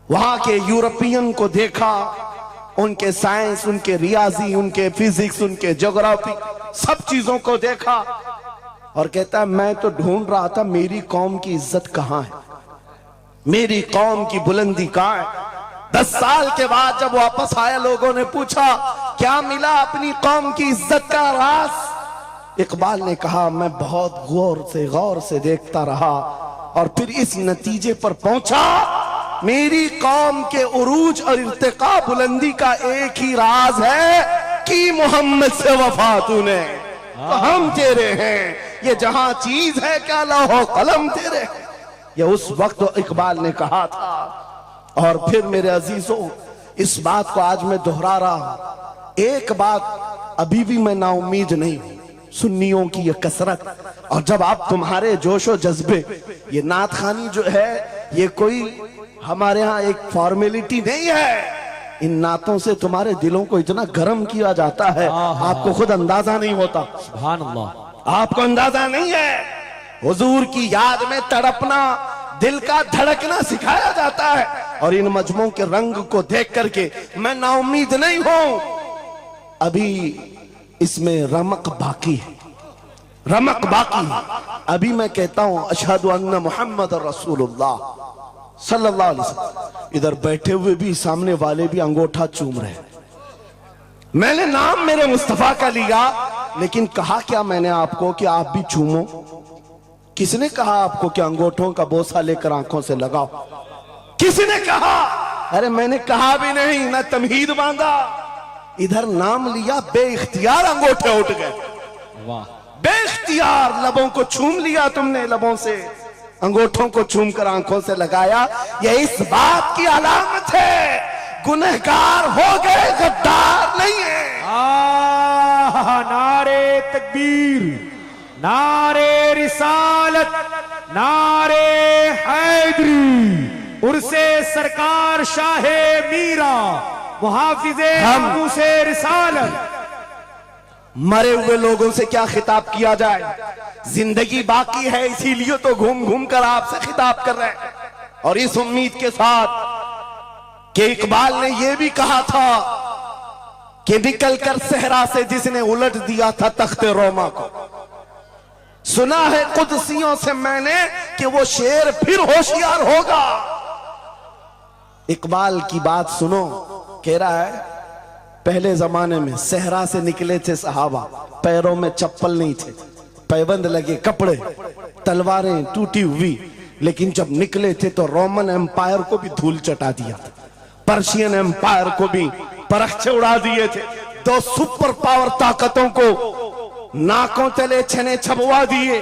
वहां के यूरोपियन को देखा, उनके साइंस, उनके रियाजी, उनके फिजिक्स, उनके ज्योग्राफी, सब चीजों को देखा और कहता है मैं तो ढूंढ रहा था मेरी कौम की इज्जत कहां है, मेरी कौम की बुलंदी कहां है। 10 साल के बाद जब वापस आया, लोगों ने पूछा क्या मिला अपनी कौम की इज्जत का राज? इकबाल ने कहा मैं बहुत गौर से देखता रहा और फिर इस नतीजे पर पहुंचा मेरी कौम के उरूज और इर्तिका बुलंदी का एक ही राज है कि मोहम्मद से वफा तूने, तो हम तेरे हैं। ये जहां चीज है क्या लौह कलम तेरे। ये उस वक्त इकबाल ने कहा था। और फिर मेरे अजीजों, इस बात को आज मैं दोहरा रहा हूं। एक बात अभी भी मैं नाउम्मीद नहीं हूं, सुन्नियों की ये कसरत। और जब आप तुम्हारे जोशो जज्बे, ये नात खानी जो है ये कोई हमारे यहाँ एक फॉर्मेलिटी नहीं है, इन नातों से तुम्हारे दिलों को इतना गर्म किया जाता है आपको खुद अंदाजा नहीं होता। सुभान अल्लाह, आपको अंदाजा नहीं है। हुजूर की याद में तड़पना, दिल का धड़कना सिखाया जाता है। और इन मजमों के रंग को देख करके मैं नाउम्मीद नहीं हूं, अभी इसमें रमक बाकी है, रमक बाकी है। अभी मैं कहता हूं अशहदु अन्ना मुहम्मद रसूलुल्लाह सल्लल्लाहु अलैहि वसल्लम। इधर बैठे हुए भी, सामने वाले भी अंगूठा चूम रहे। मैंने नाम मेरे मुस्तफा का लिया, लेकिन कहा क्या मैंने आपको कि आप भी चूमो? किसने कहा आपको कि अंगूठों का बोसा लेकर आंखों से लगाओ? किसने कहा? अरे मैंने कहा भी नहीं, ना तमहीद बांधा। इधर नाम लिया, बेइख्तियार अंगूठे उठ गए। वाह, बेइख्तियार लबों को छूम लिया तुमने, लबों से अंगूठों को छूम कर आंखों से लगाया। यह इस बात की अलामत है गुनहगार हो गए, गद्दार नहीं है। नारे तकबीर, नारे रिसालत, नारे हैदरी, उर्से सरकार शाहे मीरा, मुहाफिजे से रिसालत। मरे हुए लोगों से क्या खिताब किया जाए, जिंदगी बाकी है इसीलिए तो घूम घूम कर आपसे खिताब कर रहे हैं। और इस उम्मीद के साथ कि इकबाल ने यह भी कहा था कि निकल कर सहरा से जिसने उलट दिया था तख्ते रोमा को, सुना है कुदसियों से मैंने कि वो शेर फिर होशियार होगा। इकबाल की बात सुनो, कह रहा है पहले जमाने में सहरा से निकले थे सहाबा, पैरों में चप्पल नहीं थे, पैबंद लगे कपड़े, तलवारें टूटी हुई, लेकिन जब निकले थे तो रोमन एम्पायर को भी धूल चटा दिया था, पर्शियन एम्पायर को भी परखचे उड़ा दिए थे, दो सुपर पावर ताकतों को नाकों तले छने छबवा दिए।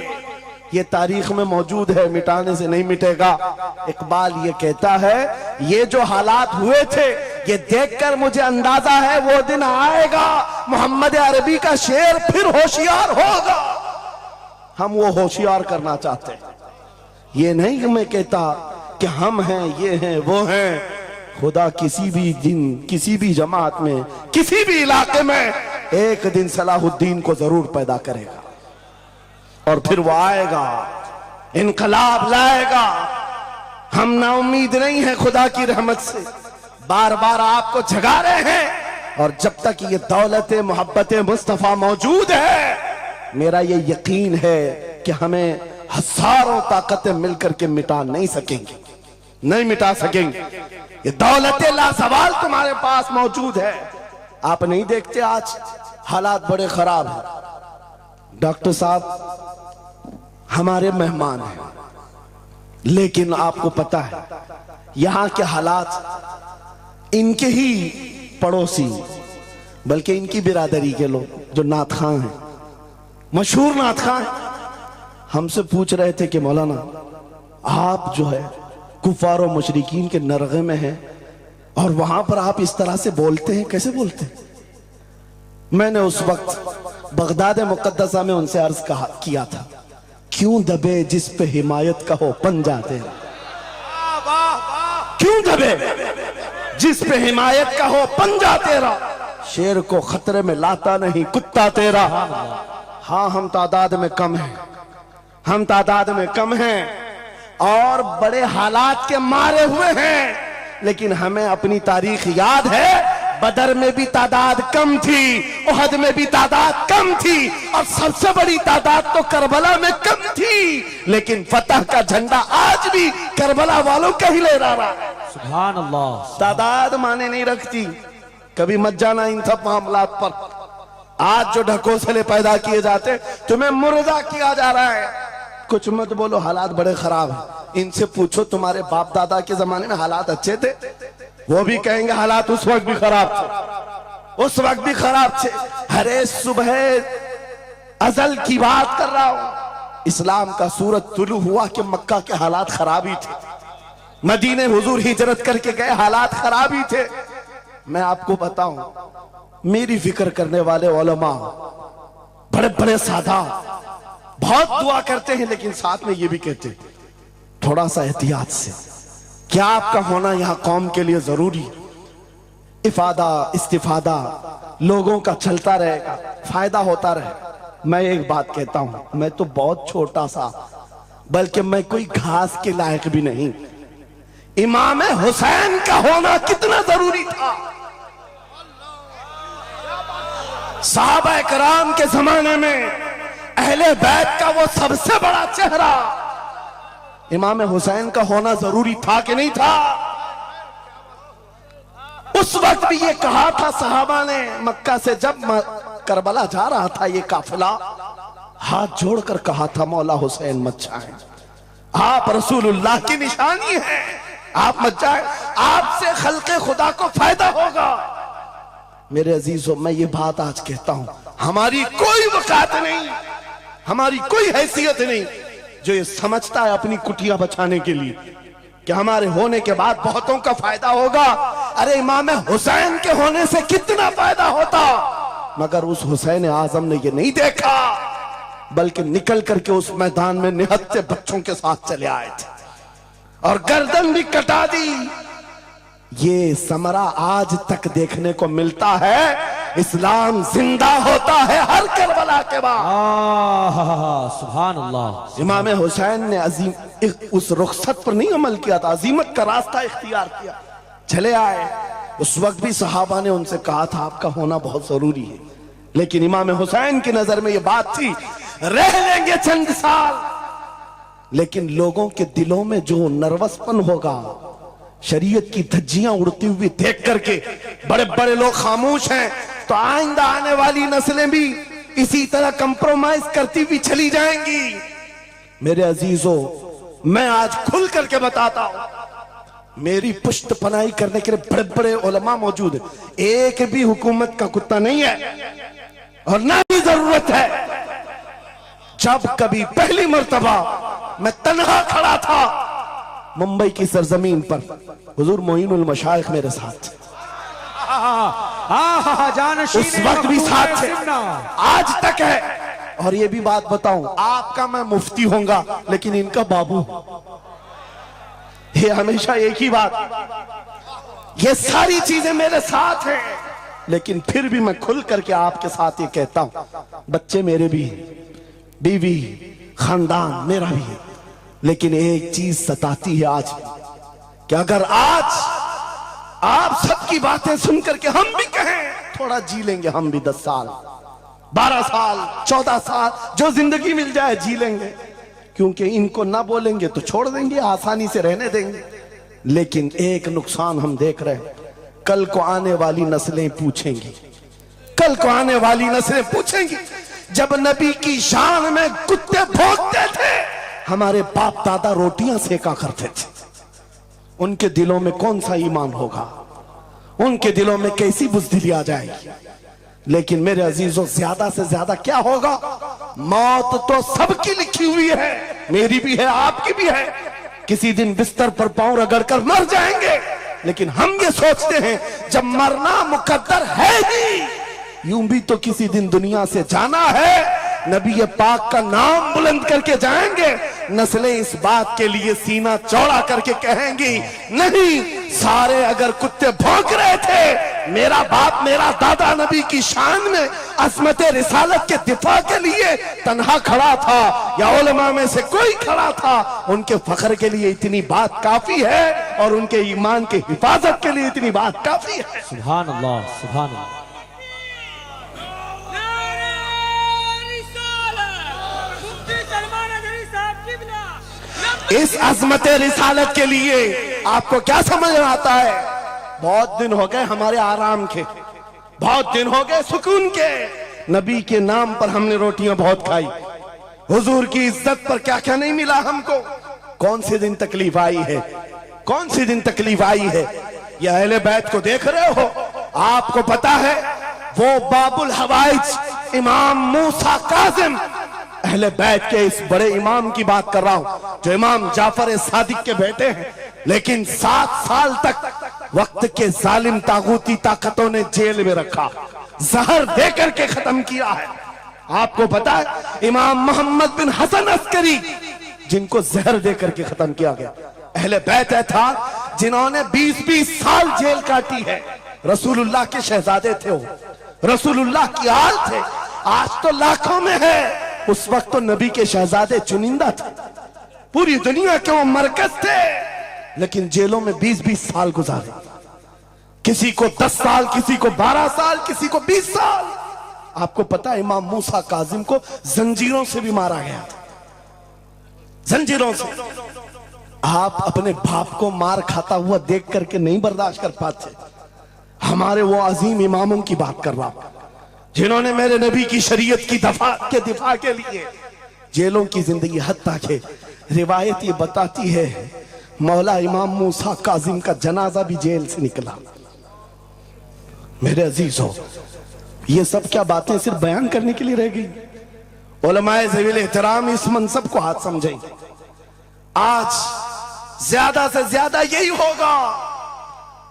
ये तारीख में मौजूद है, मिटाने से नहीं मिटेगा। इकबाल ये कहता है ये जो हालात हुए थे ये देखकर मुझे अंदाजा है वो दिन आएगा मोहम्मद अरबी का शेर फिर होशियार होगा। हम वो होशियार करना चाहते हैं, ये नहीं कि मैं कहता कि हम हैं, ये हैं, वो हैं। खुदा किसी भी दिन, किसी भी जमात में, किसी भी इलाके में एक दिन सलाहुद्दीन को जरूर पैदा करेगा और फिर वो आएगा, इनकलाब लाएगा। हम ना उम्मीद नहीं है खुदा की रहमत से, बार बार आपको जगा रहे हैं। और जब तक ये दौलत मोहब्बत मुस्तफा मौजूद है, मेरा ये यकीन है कि हमें हजारों ताकतें मिलकर के मिटा नहीं सकेंगे, नहीं मिटा सकेंगे। ये दौलत लासवाल तुम्हारे पास मौजूद है। आप नहीं देखते आज हालात बड़े खराब हैं। डॉक्टर साहब हमारे मेहमान हैं, लेकिन आपको पता है यहां के हालात इनके ही पड़ोसी, बल्कि इनकी बिरादरी के लोग जो नात खां हैं, मशहूर नात खां, हमसे पूछ रहे थे कि मौलाना आप जो है कुफार और मुशरिकीन के नरगे में हैं और वहां पर आप इस तरह से बोलते हैं, कैसे बोलते हैं? मैंने उस वक्त बगदाद मुकद्दसा में उनसे अर्ज किया था, क्यों दबे जिस पे हिमायत का हो पंजा तेरा, क्यों दबे जिस पे हिमायत का हो पंजा तेरा, शेर को खतरे में लाता नहीं कुत्ता तेरा। हाँ हम तादाद में कम हैं, हम तादाद में कम हैं और बड़े हालात के मारे हुए हैं, लेकिन हमें अपनी तारीख याद है। बदर में भी तादाद कम थी, उहद में भी तादाद कम थी और सबसे बड़ी तादाद तो करबला में कम थी, लेकिन फतह का झंडा आज भी करबला वालों का ही लहरा रहा है। सुभान अल्लाह। तादाद माने नहीं रखती, कभी मत जाना इन सब मामलात पर। आज जो ढकोसले पैदा किए जाते, तुम्हें मुर्दा किया जा रहा है। कुछ मत बोलो, हालात बड़े खराब हैं। इनसे पूछो तुम्हारे बाप दादा के जमाने में हालात अच्छे थे, वो भी कहेंगे हालात उस वक्त भी खराब थे, उस वक्त भी खराब थे। हरे सुबह अजल की बात कर रहा हूं, इस्लाम का सूरज तुलू हुआ कि मक्का के हालात खराब ही थे, मदीने हुजूर हिजरत करके गए, हालात खराब ही थे। मैं आपको बताऊं, मेरी फिक्र करने वाले उलमा बड़े बड़े सादा बहुत दुआ करते हैं, लेकिन साथ में ये भी कहते हैं थोड़ा सा एहतियात से, क्या आपका होना यहां कौम के लिए जरूरी, इफादा इस्तिफादा लोगों का चलता रहेगा, फायदा होता रहे। मैं एक बात कहता हूं, मैं तो बहुत छोटा सा, बल्कि मैं कोई घास के लायक भी नहीं। इमाम हुसैन का होना कितना जरूरी था। सहाबा कराम के जमाने में अहले बैत का वो सबसे बड़ा चेहरा इमाम हुसैन का होना जरूरी था कि नहीं था? उस वक्त भी ये कहा था सहाबा ने, मक्का से जब करबला जा रहा था ये काफिला, हाथ जोड़कर कहा था मौला हुसैन मत जाए, आप रसूलुल्लाह की निशानी है, आप मत जाए, आपसे खल्के खुदा को फायदा होगा। मेरे अजीजों, मैं ये बात आज कहता हूं, हमारी कोई वकात नहीं, हमारी कोई हैसियत नहीं जो ये समझता है अपनी कुटिया बचाने के लिए कि हमारे होने के बाद बहुतों का फायदा होगा। अरे इमाम हुसैन के होने से कितना फायदा होता, मगर उस हुसैन आजम ने ये नहीं देखा, बल्कि निकल करके उस मैदान में निहत्ते बच्चों के साथ चले आए थे और गर्दन भी कटा दी। ये समरा आज तक देखने को मिलता है। इस्लाम जिंदा होता है हर करबला के बाद। सुभान अल्लाह। इमाम हुसैन ने अजीम उस रुखसत पर नहीं अमल किया था, अजीमत का रास्ता इख्तियार किया, चले आए। उस वक्त भी सहाबा ने उनसे कहा था आपका होना बहुत जरूरी है, लेकिन इमाम हुसैन की नजर में यह बात थी रह लेंगे चंद साल, लेकिन लोगों के दिलों में जो नर्वसपन होगा, शरीयत की धज्जियां उड़ती हुई देख करके बड़े बड़े लोग खामोश हैं, तो आइंदा आने वाली नस्लें भी इसी तरह कंप्रोमाइज करती हुई चली जाएंगी। मेरे अजीजों, मैं आज खुल करके बताता हूं, मेरी पुष्ट पनाही करने के लिए बड़े बड़े उलमा मौजूद है, एक भी हुकूमत का कुत्ता नहीं है और ना ही जरूरत है। जब कभी पहली मर्तबा मैं तन्हा खड़ा था मुंबई की सरजमीन पर, हुजूर मोइनुल मशाइख मेरे साथ, उस वक्त भी साथ थे, आज तक है। और ये भी बात बताऊं, आपका मैं मुफ्ती होऊंगा लेकिन इनका बाबू, ये हमेशा एक ही बात, ये सारी चीजें मेरे साथ हैं, लेकिन फिर भी मैं खुल करके आपके साथ ये कहता हूं, बच्चे मेरे भी, बीवी, खानदान मेरा भी है, लेकिन एक चीज सताती है आज कि अगर आज आप सबकी बातें सुन करके हम भी कहें थोड़ा जी लेंगे, हम भी 10 साल 12 साल 14 साल जो जिंदगी मिल जाए जी लेंगे, क्योंकि इनको ना बोलेंगे तो छोड़ देंगे, आसानी से रहने देंगे। लेकिन एक नुकसान हम देख रहे हैं, कल को आने वाली नस्लें पूछेंगी, कल को आने वाली नस्लें पूछेंगी, जब नबी की शान में कुत्ते भौंकते थे हमारे बाप दादा रोटियां सेका करते थे, उनके दिलों में कौन सा ईमान होगा, उनके दिलों में कैसी बुज़दिली आ जाएगी। लेकिन मेरे अजीजों, ज्यादा से ज्यादा क्या होगा, मौत तो सबकी लिखी हुई है, मेरी भी है, आपकी भी है, किसी दिन बिस्तर पर पांव रगड़ कर मर जाएंगे। लेकिन हम ये सोचते हैं जब मरना मुकद्दर है ही, यूं भी तो किसी दिन दुनिया से जाना है, नबी पाक का नाम बुलंद करके जाएंगे, नस्लें इस बात के लिए सीना चौड़ा करके कहेंगी, नहीं, सारे अगर कुत्ते भौंक रहे थे, मेरा बाप मेरा दादा नबी की शान में अज़मत रिसालत के दिफा के लिए तन्हा खड़ा था या उलमा में से कोई खड़ा था, उनके फख्र के लिए इतनी बात काफी है और उनके ईमान की हिफाजत के लिए इतनी बात काफी है। सुभान अल्लाह, सुभान अल्लाह। इस अज़मत रिसालत के लिए आपको क्या समझ में आता है, बहुत दिन हो गए हमारे आराम के, बहुत दिन हो गए सुकून के, नबी के नाम पर हमने रोटियां बहुत खाई, हुजूर की इज्जत पर क्या क्या नहीं मिला हमको, कौन से दिन तकलीफ आई है, कौन से दिन तकलीफ आई है। यह अहले बैत को देख रहे हो, आपको पता है वो बाबुल हवाइज इमाम मूसा काजिम, अहले बैत के इस बड़े इमाम की बात कर रहा हूं जो इमाम जाफर सादिक के बेटे हैं, लेकिन 7 साल तक वक्त के जालिम तागूती ताकतों ने जेल में रखा, जहर देकर के खत्म किया है। आपको पता है इमाम मोहम्मद बिन हसन अस्करी, जिनको जहर देकर के खत्म किया गया, अहले बैत था जिन्होंने 20-20 साल जेल काटी है, रसूलुल्लाह के शहजादे थे वो, रसूलुल्लाह की आल थे, आज तो लाखों में है, उस वक्त तो नबी के शहजादे चुनिंदा थे, पूरी दुनिया के वो मरकज थे, लेकिन जेलों में 20-20 साल गुजारे, किसी को 10 साल, किसी को 12 साल, किसी को 20 साल। आपको पता है इमाम मूसा काजिम को जंजीरों से भी मारा गया था, जंजीरों से। आप अपने बाप को मार खाता हुआ देख करके नहीं बर्दाश्त कर पाते, हमारे वो अजीम इमामों की बात कर रहा हूं जिन्होंने मेरे नबी की शरीयत की दिफा के लिए जेलों की जिंदगी, हत्ता के रिवायत ये बताती है मौला इमाम मूसा काजिम का जनाजा भी जेल से निकला। मेरे अजीजों, ये सब क्या बातें सिर्फ बयान करने के लिए रह गई? उलमाए ज़वील एहतराम इस मनसब को हाथ समझेंगे, आज ज्यादा से ज्यादा यही होगा।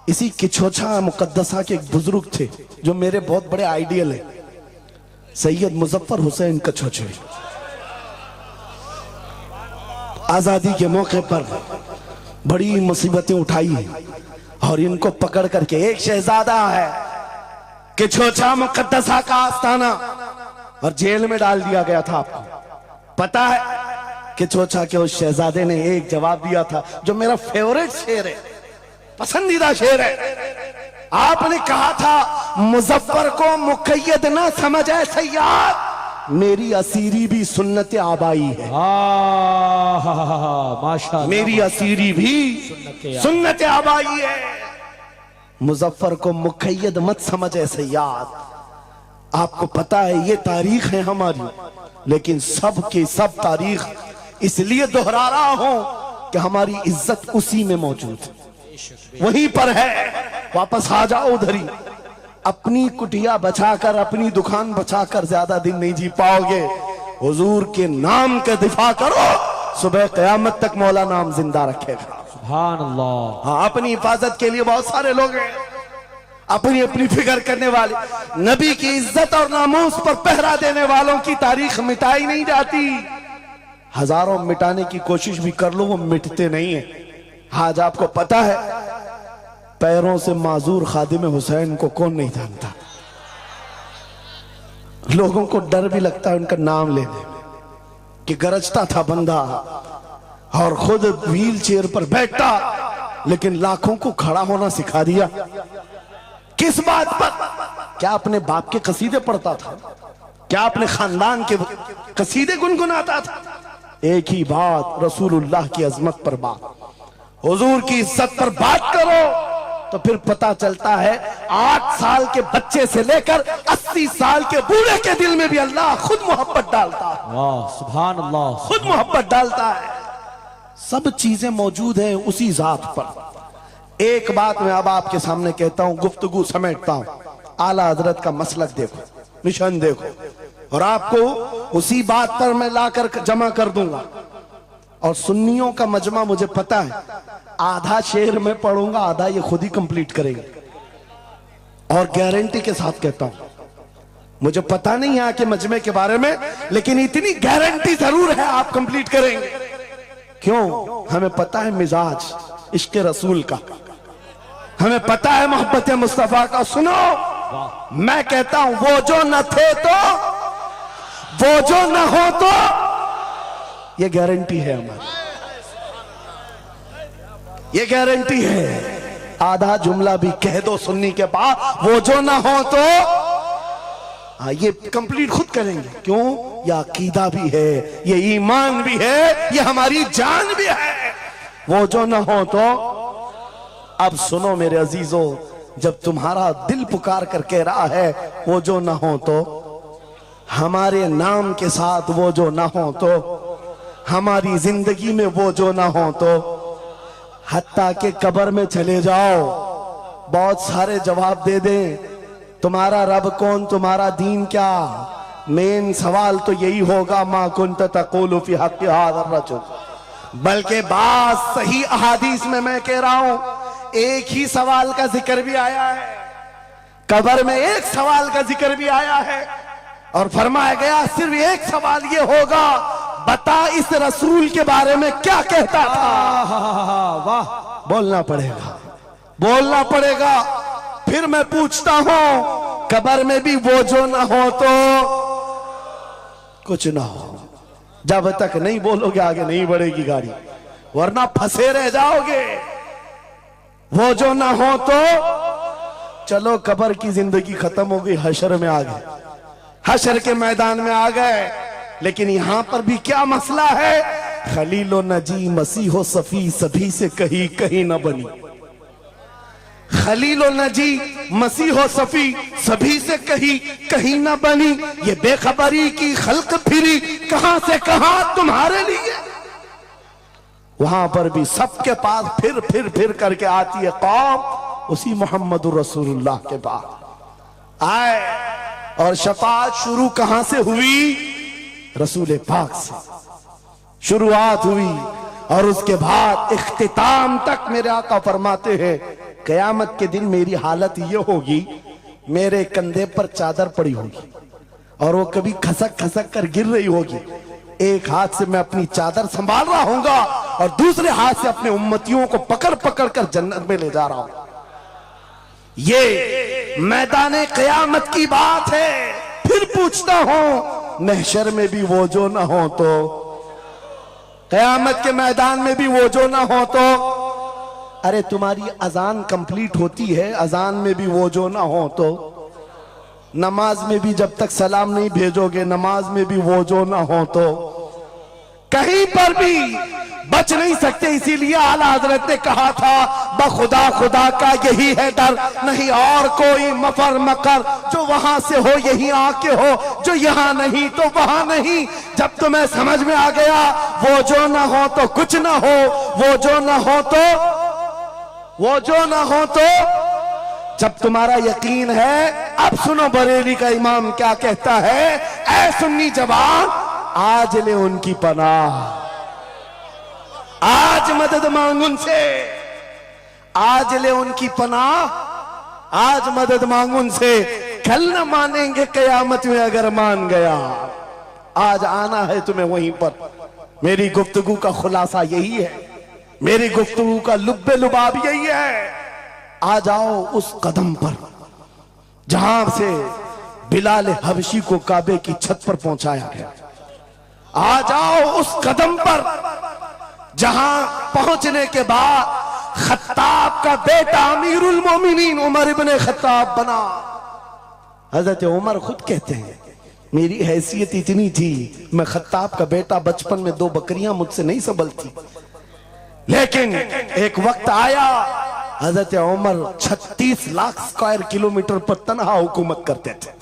इसी किछोछा मुकद्दसा के एक बुजुर्ग थे जो मेरे बहुत बड़े आइडियल है, सैयद मुजफ्फर हुसैन कछोछे। आजादी के मौके पर बड़ी मुसीबतें उठाई और इनको पकड़ करके, एक शहजादा है कि छोचा मुकद्दसा का आस्थाना और जेल में डाल दिया गया था। आपको पता है कि छोचा के उस शहजादे ने एक जवाब दिया था जो मेरा फेवरेट शेर है, पसंदीदा शेर है। आपने कहा था मुजफ्फर को मुकय्यद ना समझे सैयाद, मेरी असीरी भी सुन्नत आबाई है। माशाअल्लाह, मेरी असीरी भी सुन्नत आबाई है। मुजफ्फर को मुकय्यद मत समझे सैयाद। आपको पता है ये तारीख है हमारी, लेकिन सब के सब तारीख इसलिए दोहरा रहा हूं कि हमारी इज्जत उसी में मौजूद है, वहीं पर है। वापस आ जाओ उधर ही। अपनी कुटिया बचाकर, अपनी दुकान बचाकर ज्यादा दिन नहीं जी पाओगे। हुजूर के नाम का दिफा करो, सुबह क़यामत तक मौला नाम जिंदा रखेगा। सुभान अल्लाह। हाँ, अपनी हिफाजत के लिए बहुत सारे लोग हैं, अपनी अपनी फिक्र करने वाले। नबी की इज्जत और नामूस पर पहरा देने वालों की तारीख मिटाई नहीं जाती। हजारों मिटाने की कोशिश भी कर लो, वो मिटते नहीं है। आज आपको पता है पैरों से माजूर खादिम हुसैन को कौन नहीं जानता। लोगों को डर भी लगता है उनका नाम लेने में कि गरजता था बंदा और खुद व्हील चेयर पर बैठा, लेकिन लाखों को खड़ा होना सिखा दिया। किस बात पर? क्या अपने बाप के कसीदे पढ़ता था? क्या अपने खानदान के कसीदे गुनगुनाता था? एक ही बात, रसूलुल्लाह की अजमत पर बात, हुजूर की इज्जत पर बात करो तो फिर पता चलता है 8 साल के बच्चे से लेकर 80 साल के बूढ़े के दिल में भी अल्लाह खुद मोहब्बत डालता है। वाह, सुभान अल्लाह, खुद मोहब्बत डालता है। सब चीजें मौजूद हैं उसी जात पर। एक बात मैं अब आपके सामने कहता हूं, गुफ्तगू समेटता हूं। आला हजरत का मसलक देखो, मिशन देखो, और आपको उसी बात पर मैं लाकर जमा कर दूंगा। और सुन्नियों का मजमा मुझे पता है, आधा शेर में पढ़ूंगा, आधा ये खुद ही कंप्लीट करेंगे। और गारंटी के साथ कहता हूं, मुझे पता नहीं यहाँ के मजमे के बारे में, लेकिन इतनी गारंटी जरूर है आप कंप्लीट करेंगे। क्यों? हमें पता है मिजाज इश्क रसूल का, हमें पता है मोहब्बत मुस्तफा का। सुनो, मैं कहता हूं वो जो न थे तो, वो जो न हो तो, ये गारंटी है हमारी, ये गारंटी है। आधा जुमला भी कह दो सुन्नी के बाद, वो जो ना हो तो। हाँ, ये कंप्लीट खुद करेंगे। क्यों? ये अकीदा भी है, ये ईमान भी है, ये हमारी जान भी है। वो जो ना हो तो। अब सुनो मेरे अजीजों, जब तुम्हारा दिल पुकार कर कह रहा है वो जो ना हो तो, हमारे नाम के साथ वो जो ना हो तो, हमारी जिंदगी में वो जो ना हो तो, हत्ता के कब्र में चले जाओ, बहुत सारे जवाब दे दें, तुम्हारा रब कौन, तुम्हारा दीन क्या। मेन सवाल तो यही होगा, मा कुंत तक़ूलु फी हक़्क़ि हाज़ा रजुल। बल्कि बात सही अहादीस में मैं कह रहा हूं, एक ही सवाल का जिक्र भी आया है, कब्र में एक सवाल का जिक्र भी आया है, और फरमाया गया सिर्फ एक सवाल ये होगा, बता इस रसूल के बारे में क्या कहता था। वाह, बोलना पड़ेगा, बोलना पड़ेगा। फिर मैं पूछता हूं, कब्र में भी वो जो ना हो तो कुछ ना हो। जब तक नहीं बोलोगे आगे नहीं बढ़ेगी गाड़ी, वरना फंसे रह जाओगे। वो जो ना हो तो चलो, कब्र की जिंदगी खत्म हो गई, हशर में आ गए, हशर के मैदान में आ गए। लेकिन यहां पर भी क्या मसला है, खलीलो नजी मसीहो सफी सभी से कहीं कहीं न बनी। खलीलो नजी मसीहो सफी सभी से कहीं कहीं न बनी। ये बेखबरी की खल्क फिरी कहां से कहां तुम्हारे लिए। वहां पर भी सबके पास फिर करके आती है कौम, उसी मोहम्मदुर रसूलुल्लाह के पास आए। और शफाअत शुरू कहां से हुई? रसूल पाक से शुरुआत हुई, और उसके बाद इख्तिताम तक मेरे आका फरमाते हैं, कयामत के दिन मेरी हालत ये होगी, मेरे कंधे पर चादर पड़ी होगी और वो कभी खसक खसक कर गिर रही होगी। एक हाथ से मैं अपनी चादर संभाल रहा हूंगा और दूसरे हाथ से अपने उम्मतियों को पकड़ पकड़ कर जन्नत में ले जा रहा हूं। ये मैदान क़यामत की बात है। फिर पूछता हूं, महशर में भी वो जो ना हो तो, क़यामत के मैदान में भी वो जो ना हो तो, अरे तुम्हारी अजान कंप्लीट होती है, अजान में भी वो जो ना हो तो, नमाज में भी जब तक सलाम नहीं भेजोगे, नमाज में भी वो जो ना हो तो, कहीं पर भी बच नहीं सकते। इसीलिए आला हजरत ने कहा था, बखुदा खुदा का यही है डर, नहीं और कोई मफर मकर, जो वहां से हो यही आके हो, जो यहां नहीं तो वहां नहीं। जब तुम्हें समझ में आ गया वो जो ना हो तो कुछ ना हो, वो जो ना हो तो, वो जो ना हो तो, जब तुम्हारा यकीन है, अब सुनो बरेली का इमाम क्या कहता है, ऐ सुन्नी जवान आज ले उनकी पनाह, आज मदद मांग उनसे, आज ले उनकी पनाह, आज मदद मांग उनसे, कल न मानेंगे कयामत में अगर मान गया। आज आना है तुम्हें वहीं पर। मेरी गुफ्तगू का खुलासा यही है, मेरी गुफ्तगू का लुब्बे लुबाब यही है। आ जाओ उस कदम पर जहां से बिलाल हबशी को काबे की छत पर पहुंचाया गया। आ जाओ उस कदम पर जहां पहुंचने के बाद खत्ताब का बेटा अमीरुल मोमिनीन उमर इब्ने खत्ताब बना। हजरत उमर खुद कहते हैं, मेरी हैसियत इतनी थी, मैं खत्ताब का बेटा, बचपन में 2 बकरियां मुझसे नहीं संभलती, लेकिन एक वक्त आया हजरत उमर 36 लाख स्क्वायर किलोमीटर पर तनहा हुकूमत करते थे।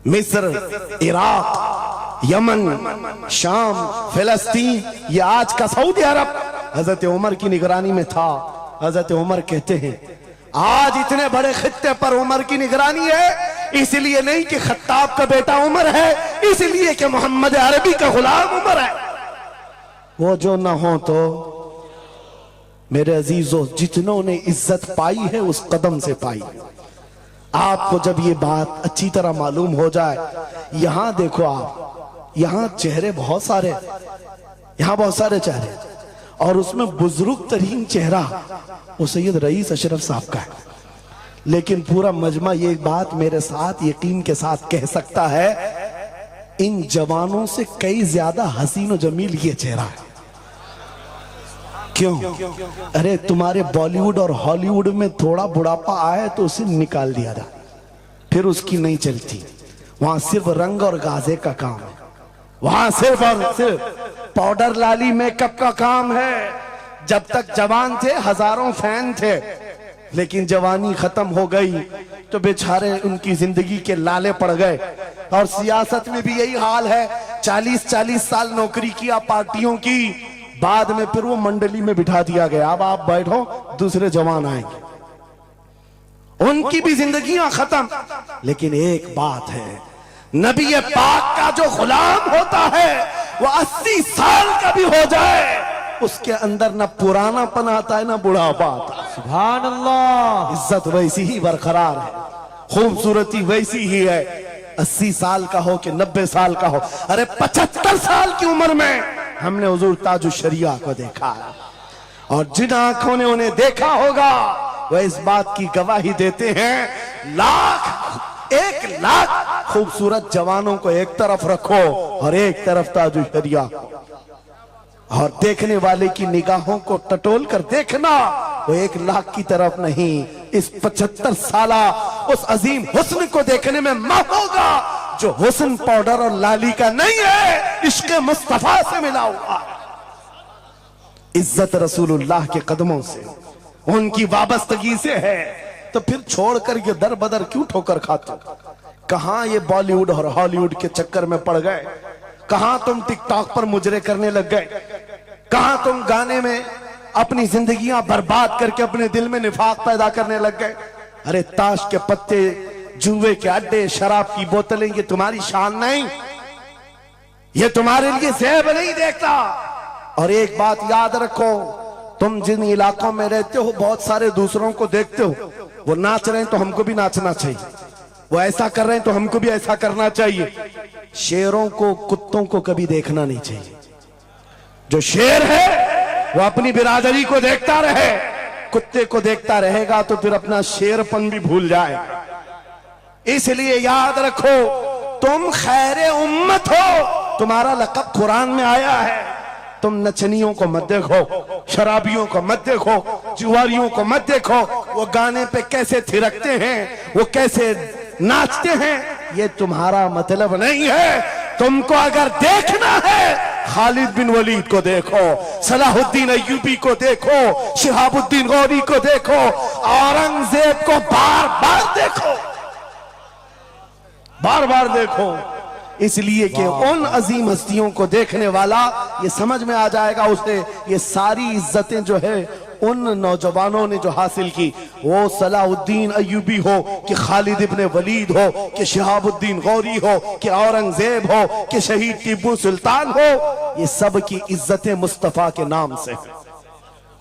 मिस्र, इराक, यमन, शाम, फिलिस्तीन, ये आज का सऊदी अरब हजरत उमर की निगरानी में था। हजरत उमर कहते हैं, आज इतने बड़े खित्ते पर उमर की निगरानी है, इसलिए नहीं कि खत्ताब का बेटा उमर है, इसलिए कि मोहम्मद अरबी का गुलाम उमर है। वो जो ना हो तो, मेरे अजीजों, जितनों ने इज्जत पाई है उस कदम से पाई। आपको जब ये बात अच्छी तरह मालूम हो जाए, यहां देखो आप, यहां चेहरे बहुत सारे, यहां बहुत सारे चेहरे, और उसमें बुजुर्ग तरीन चेहरा वो सैयद रईस अशरफ साहब का है। लेकिन पूरा मजमा ये बात मेरे साथ यकीन के साथ कह सकता है, इन जवानों से कई ज्यादा हसीन और जमील ये चेहरा है। क्यों? अरे तुम्हारे बॉलीवुड और हॉलीवुड में थोड़ा बुढ़ापा आए तो उसे निकाल दिया जाए, फिर उसकी नहीं चलती। वहां सिर्फ रंग और गाजे का काम है, वहां सिर्फ और सिर्फ पाउडर लाली मेकअप का काम है। जब तक जवान थे हजारों फैन थे, लेकिन जवानी खत्म हो गई तो बेचारे उनकी जिंदगी के लाले पड़ गए। और सियासत में भी यही हाल है, 40-40 साल नौकरी किया पार्टियों की, बाद में फिर वो मंडली में बिठा दिया गया, अब आप बैठो दूसरे जवान आएंगे, उनकी भी जिंदगियां खत्म। लेकिन एक बात है, नबी पाक का जो गुलाम होता है वो 80 साल का भी हो जाए, उसके अंदर ना पुरानापन आता है ना बुढ़ापा आता। सुभान अल्लाह। इज्जत वैसी ही बरकरार है, खूबसूरती वैसी ही है, 80 साल का हो कि 90 साल का हो। अरे 75 साल की उम्र में हमने हुजूर ताजुश शरिया को देखा है, और जिन आंखों ने उन्हें देखा होगा वह इस बात की गवाही देते हैं, 1 लाख खूबसूरत जवानों को एक तरफ रखो और एक तरफ ताजुश शरिया को, और देखने वाले की निगाहों को टटोल कर देखना, वो 1 लाख की तरफ नहीं, इस 75 साला उस अजीम हुस्न को देखने में मां होगा जो हुस्न पाउडर और लाली का नहीं है, इश्क मुस्तफा से मिला हुआ। इज्जत रसूलुल्लाह के कदमों से, उनकी वाबस्तगी से है। तो फिर छोड़कर ये दर बदर क्यों ठोकर खाते? कहां ये बॉलीवुड और हॉलीवुड के चक्कर में पड़ गए? कहां तुम टिकटॉक पर मुजरे करने लग गए? कहां तुम गाने में अपनी जिंदगियां बर्बाद करके अपने दिल में निफाक पैदा करने लग गए? अरे ताश के पत्ते, जुए के अड्डे, शराब की बोतलें, ये तुम्हारी शान नहीं, ये तुम्हारे लिए ज़ेब नहीं देखता। और एक बात याद रखो, तुम जिन इलाकों में रहते हो बहुत सारे दूसरों को देखते हो, वो नाच रहे हैं तो हमको भी नाचना चाहिए, वो ऐसा कर रहे हैं तो हमको भी ऐसा करना चाहिए। शेरों को, कुत्तों को कभी देखना नहीं चाहिए। जो शेर है वो अपनी बिरादरी को देखता रहे, कुत्ते को देखता रहेगा तो फिर अपना शेरपन भी भूल जाएगा। इसलिए याद रखो, तुम खैर उम्मत हो, तुम्हारा लक़ब कुरान में आया है। तुम नचनियों को मत देखो, शराबियों को मत देखो, जुआरियों को मत देखो, वो गाने पे कैसे थिरकते हैं, वो कैसे नाचते हैं, ये तुम्हारा मतलब नहीं है। तुमको अगर देखना है, खालिद बिन वलीद को देखो, सलाहुद्दीन अय्यूबी को देखो, शिहाबुद्दीन गौरी को देखो, औरंगजेब को बार बार देखो, बार बार देखो। इसलिए कि उन अजीम हस्तियों को देखने वाला ये समझ में आ जाएगा उसे ये सारी इज्जतें जो है उन नौजवानों ने जो हासिल की, वो सलाहुद्दीन अय्यूबी हो कि खालिद इब्ने वलीद हो कि शिहाबुद्दीन गौरी हो कि औरंगजेब हो कि शहीद टीपू सुल्तान हो, ये सब की इज्जतें मुस्तफा के नाम से हैं,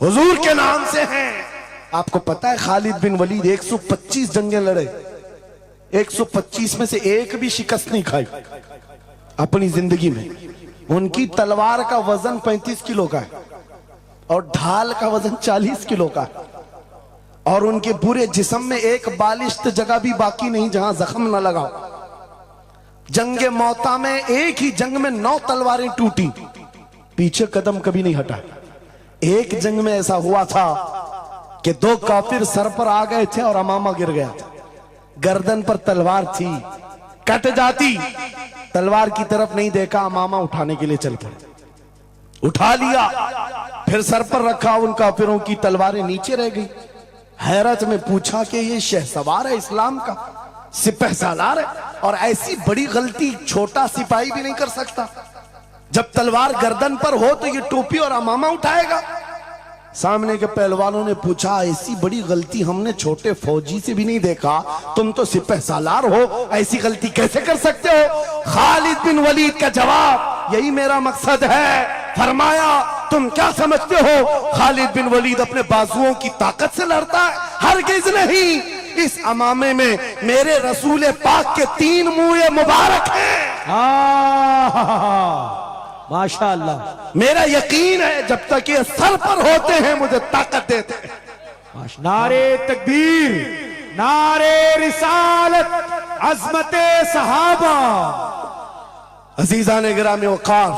हुजूर के नाम से हैं। आपको पता है खालिद बिन वलीद 125 जंगें लड़े, 125 में से एक भी शिकस्त नहीं खाई अपनी जिंदगी में। उनकी तलवार का वजन 35 किलो का है और ढाल का वजन 40 किलो का है, और उनके पूरे जिस्म में एक बालिश्त जगह भी बाकी नहीं जहां जख्म न लगा। जंगे मौता में एक ही जंग में 9 तलवारें टूटी, पीछे कदम कभी नहीं हटा। एक जंग में ऐसा हुआ था कि 2 काफिर सर पर आ गए थे और अमामा गिर गया था, गर्दन पर तलवार थी, कट जाती, तलवार की तरफ नहीं देखा, अमामा उठाने के लिए चल पड़े, उठा लिया, फिर सर पर रखा, उन काफिरों की तलवारें नीचे रह गई। हैरत में पूछा कि ये शहसवार है इस्लाम का, सिपह सालार है, और ऐसी बड़ी गलती छोटा सिपाही भी नहीं कर सकता। जब तलवार गर्दन पर हो तो ये टोपी और अमामा उठाएगा। सामने के पहलवानों ने पूछा, ऐसी बड़ी गलती हमने छोटे फौजी से भी नहीं देखा, तुम तो सिपह सालार हो, ऐसी गलती कैसे कर सकते हो? खालिद बिन वलीद का जवाब, यही मेरा मकसद है। फरमाया, तुम क्या समझते हो खालिद बिन वलीद अपने बाजुओं की ताकत से लड़ता है? हरगिज नहीं। इस अमामे में मेरे रसूल पाक के 3 मुँह मुबारक हैं। माशाअल्लाह, मेरा यकीन है जब तक ये सर पर होते हैं मुझे ताकत देते हैं। नारे तकबीर, नारे रिसालत, अजमते सहाबा। अजीजा ने गिरामी वकार,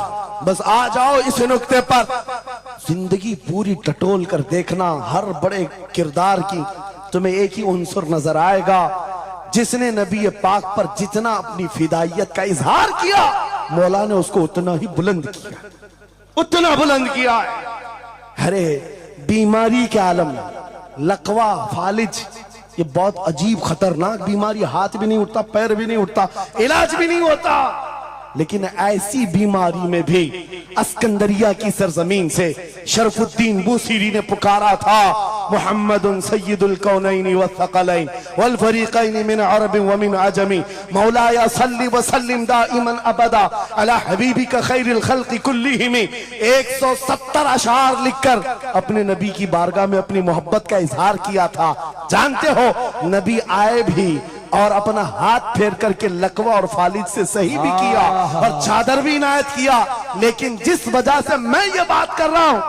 बस आ जाओ इस नुक्ते पर, जिंदगी पूरी टटोल कर देखना, हर बड़े किरदार की तुम्हें एक ही उनसुर नजर आएगा, जिसने नबी पाक पर जितना अपनी फिदाइयत का इजहार किया, मौला ने उसको उतना ही बुलंद किया, उतना बुलंद किया। अरे बीमारी के आलम में लकवा, फालिज, ये बहुत अजीब खतरनाक बीमारी, हाथ भी नहीं उठता, पैर भी नहीं उठता, इलाज भी नहीं होता, लेकिन ऐसी बीमारी में भी अस्कंदरिया की सरजमीन से शरफुद्दीन बूसीरी ने पुकारा था, मुहम्मदुन सय्यदुल कौनैन वस्सक़लैन वल फरीक़ैन मिन अरब व मिन अजमी, मौलाया सल्लि व सल्लिम दाइमन अबदा अला हबीबिका खैरिल खल्क़ि कुल्लिहिम। 170 अशार लिखकर अपने नबी की बारगाह में अपनी मोहब्बत का इजहार किया था। जानते हो, नबी आए भी और अपना हाथ फेर करके लकवा और फालिद से सही भी किया और चादर भी इनायत किया, लेकिन जिस वजह से मैं ये बात कर रहा हूं,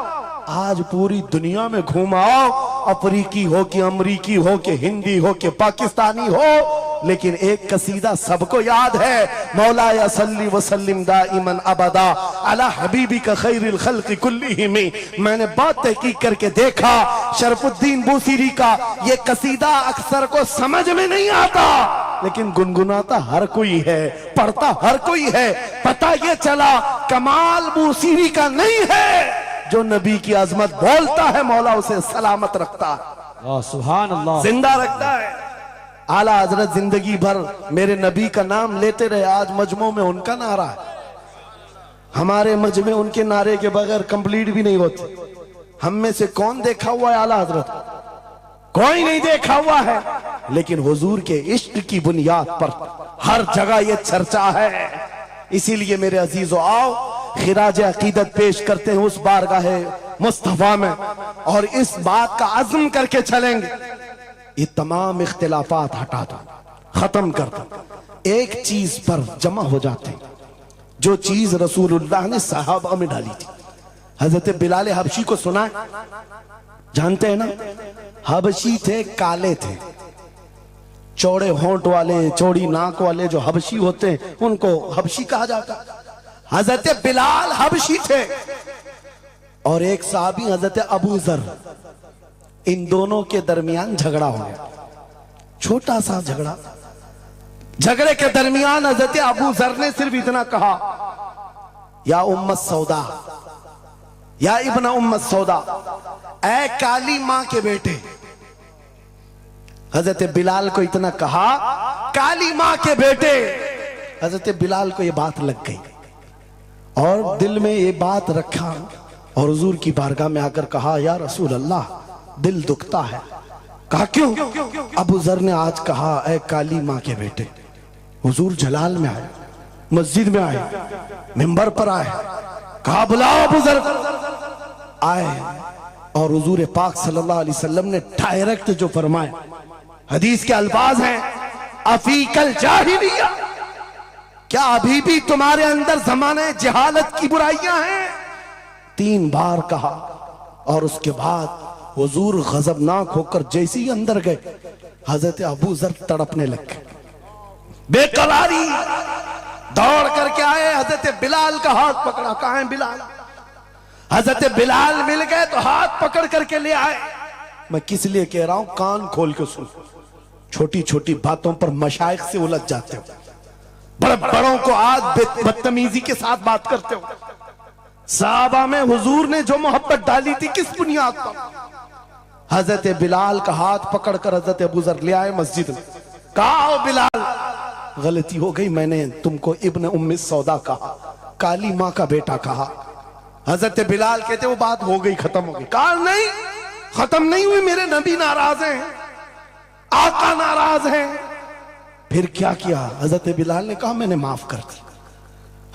आज पूरी दुनिया में घुमाओ, अफ्रीकी हो कि अमरीकी हो कि हिंदी हो कि पाकिस्तानी हो, लेकिन एक कसीदा सबको याद है, मौलाया सल्ली व सल्लिम दाइमन अबदा अला हबीबिका खैरिल खल्क़ि कुल्लिहिम। मैंने बहुत तहकीक करके देखा, शरफुद्दीन बूसीरी का ये कसीदा अक्सर को समझ में नहीं आता, लेकिन गुनगुनाता हर कोई है, पढ़ता हर कोई है। पता ये चला कमाल बूसीरी का नहीं है, जो नबी की अजमत बोलता है मौला उसे सलामत रखता है, सुभान अल्लाह, जिंदा रखता है। आला हजरत जिंदगी भर मेरे नबी का नाम लेते रहे, आज मजमू में उनका नारा है, हमारे मजमे उनके नारे के बगैर कंप्लीट भी नहीं होते। हम में से कौन देखा हुआ है आला हजरत? कोई नहीं देखा हुआ है, लेकिन हुजूर के इश्क की बुनियाद पर हर जगह ये चर्चा है। इसीलिए मेरे अजीजों, आओ खिराज अकीदत पेश करते हैं उस बारगाहे मुस्तफा में, और इस बात का अज़्म करके चलेंगे, ये तमाम इख्तिलाफात हटा दो, खत्म कर दो, एक चीज पर जमा हो जाते, जो चीज रसूलुल्लाह ने सहाबा में डाली थी। हजरत बिलाल हबशी को सुना है? जानते हैं ना, हबशी थे, काले थे, चौड़े होंठ वाले, चौड़ी नाक वाले जो हबशी होते हैं उनको हबशी कहा जाता। हजरत बिलाल हबशी थे और एक साहबी हजरत अबू जर, इन दोनों के दरमियान झगड़ा हो गया, छोटा सा झगड़ा। झगड़े के दरमियान हजरत अबू जर ने सिर्फ इतना कहा, या उम्मत सौदा, या इब्न उम्मत सौदा, ऐ काली मां के बेटे। हजरत बिलाल को इतना कहा, काली मां के बेटे। हजरत बिलाल को यह बात लग गई और दिल में ये बात रखा और हुजूर की बारगाह में आकर कहा, या रसूल अल्लाह, दिल दुखता है। कहा क्यों? अबू जर ने आज कहा, ऐ काली मां के बेटे। हुजूर जलाल में आए, मस्जिद में आए, मिंबर पर आए, कहा बुलाओ अबू जर। आए और हुजूर पाक सल्लल्लाहु अलैहि वसल्लम ने डायरेक्ट जो फरमाए, हदीस के अल्फाज हैं, अफीकल जाहिलिया, क्या अभी भी तुम्हारे अंदर जमाने जहालत की बुराइयां हैं? 3 बार कहा और उसके बाद हुजूर गजबनाक होकर जैसे ही अंदर गए, हजरत अबू जर तड़पने लग गए, बेकरारी। दौड़ करके आए, हजरत बिलाल का हाथ पकड़ा, कहां है बिलाल? हजरत बिलाल मिल गए तो हाथ पकड़ करके ले आए। मैं किस लिए कह रहा हूं, कान खोल के सुन। छोटी छोटी बातों पर मशाइख से उलझ जाते हो, बड़े बड़ों को आज बदतमीजी के साथ बात करते हो। साहबा में हुजूर ने जो मोहब्बत डाली थी किस बुनियाद पर? हजरत बिलाल का हाथ पकड़कर हजरत अबू जर ले आए मस्जिद में, कहा ओ बिलाल, गलती हो गई, मैंने तुमको इब्न उम्मी सौदा कहा, काली मां का बेटा कहा। हजरत बिलाल कहते वो बात हो गई, खत्म हो गई। कहा नहीं, खत्म नहीं हुई, मेरे नबी नाराज हैं, आका नाराज हैं। फिर क्या किया? हजरत बिलाल ने कहा मैंने माफ कर दी।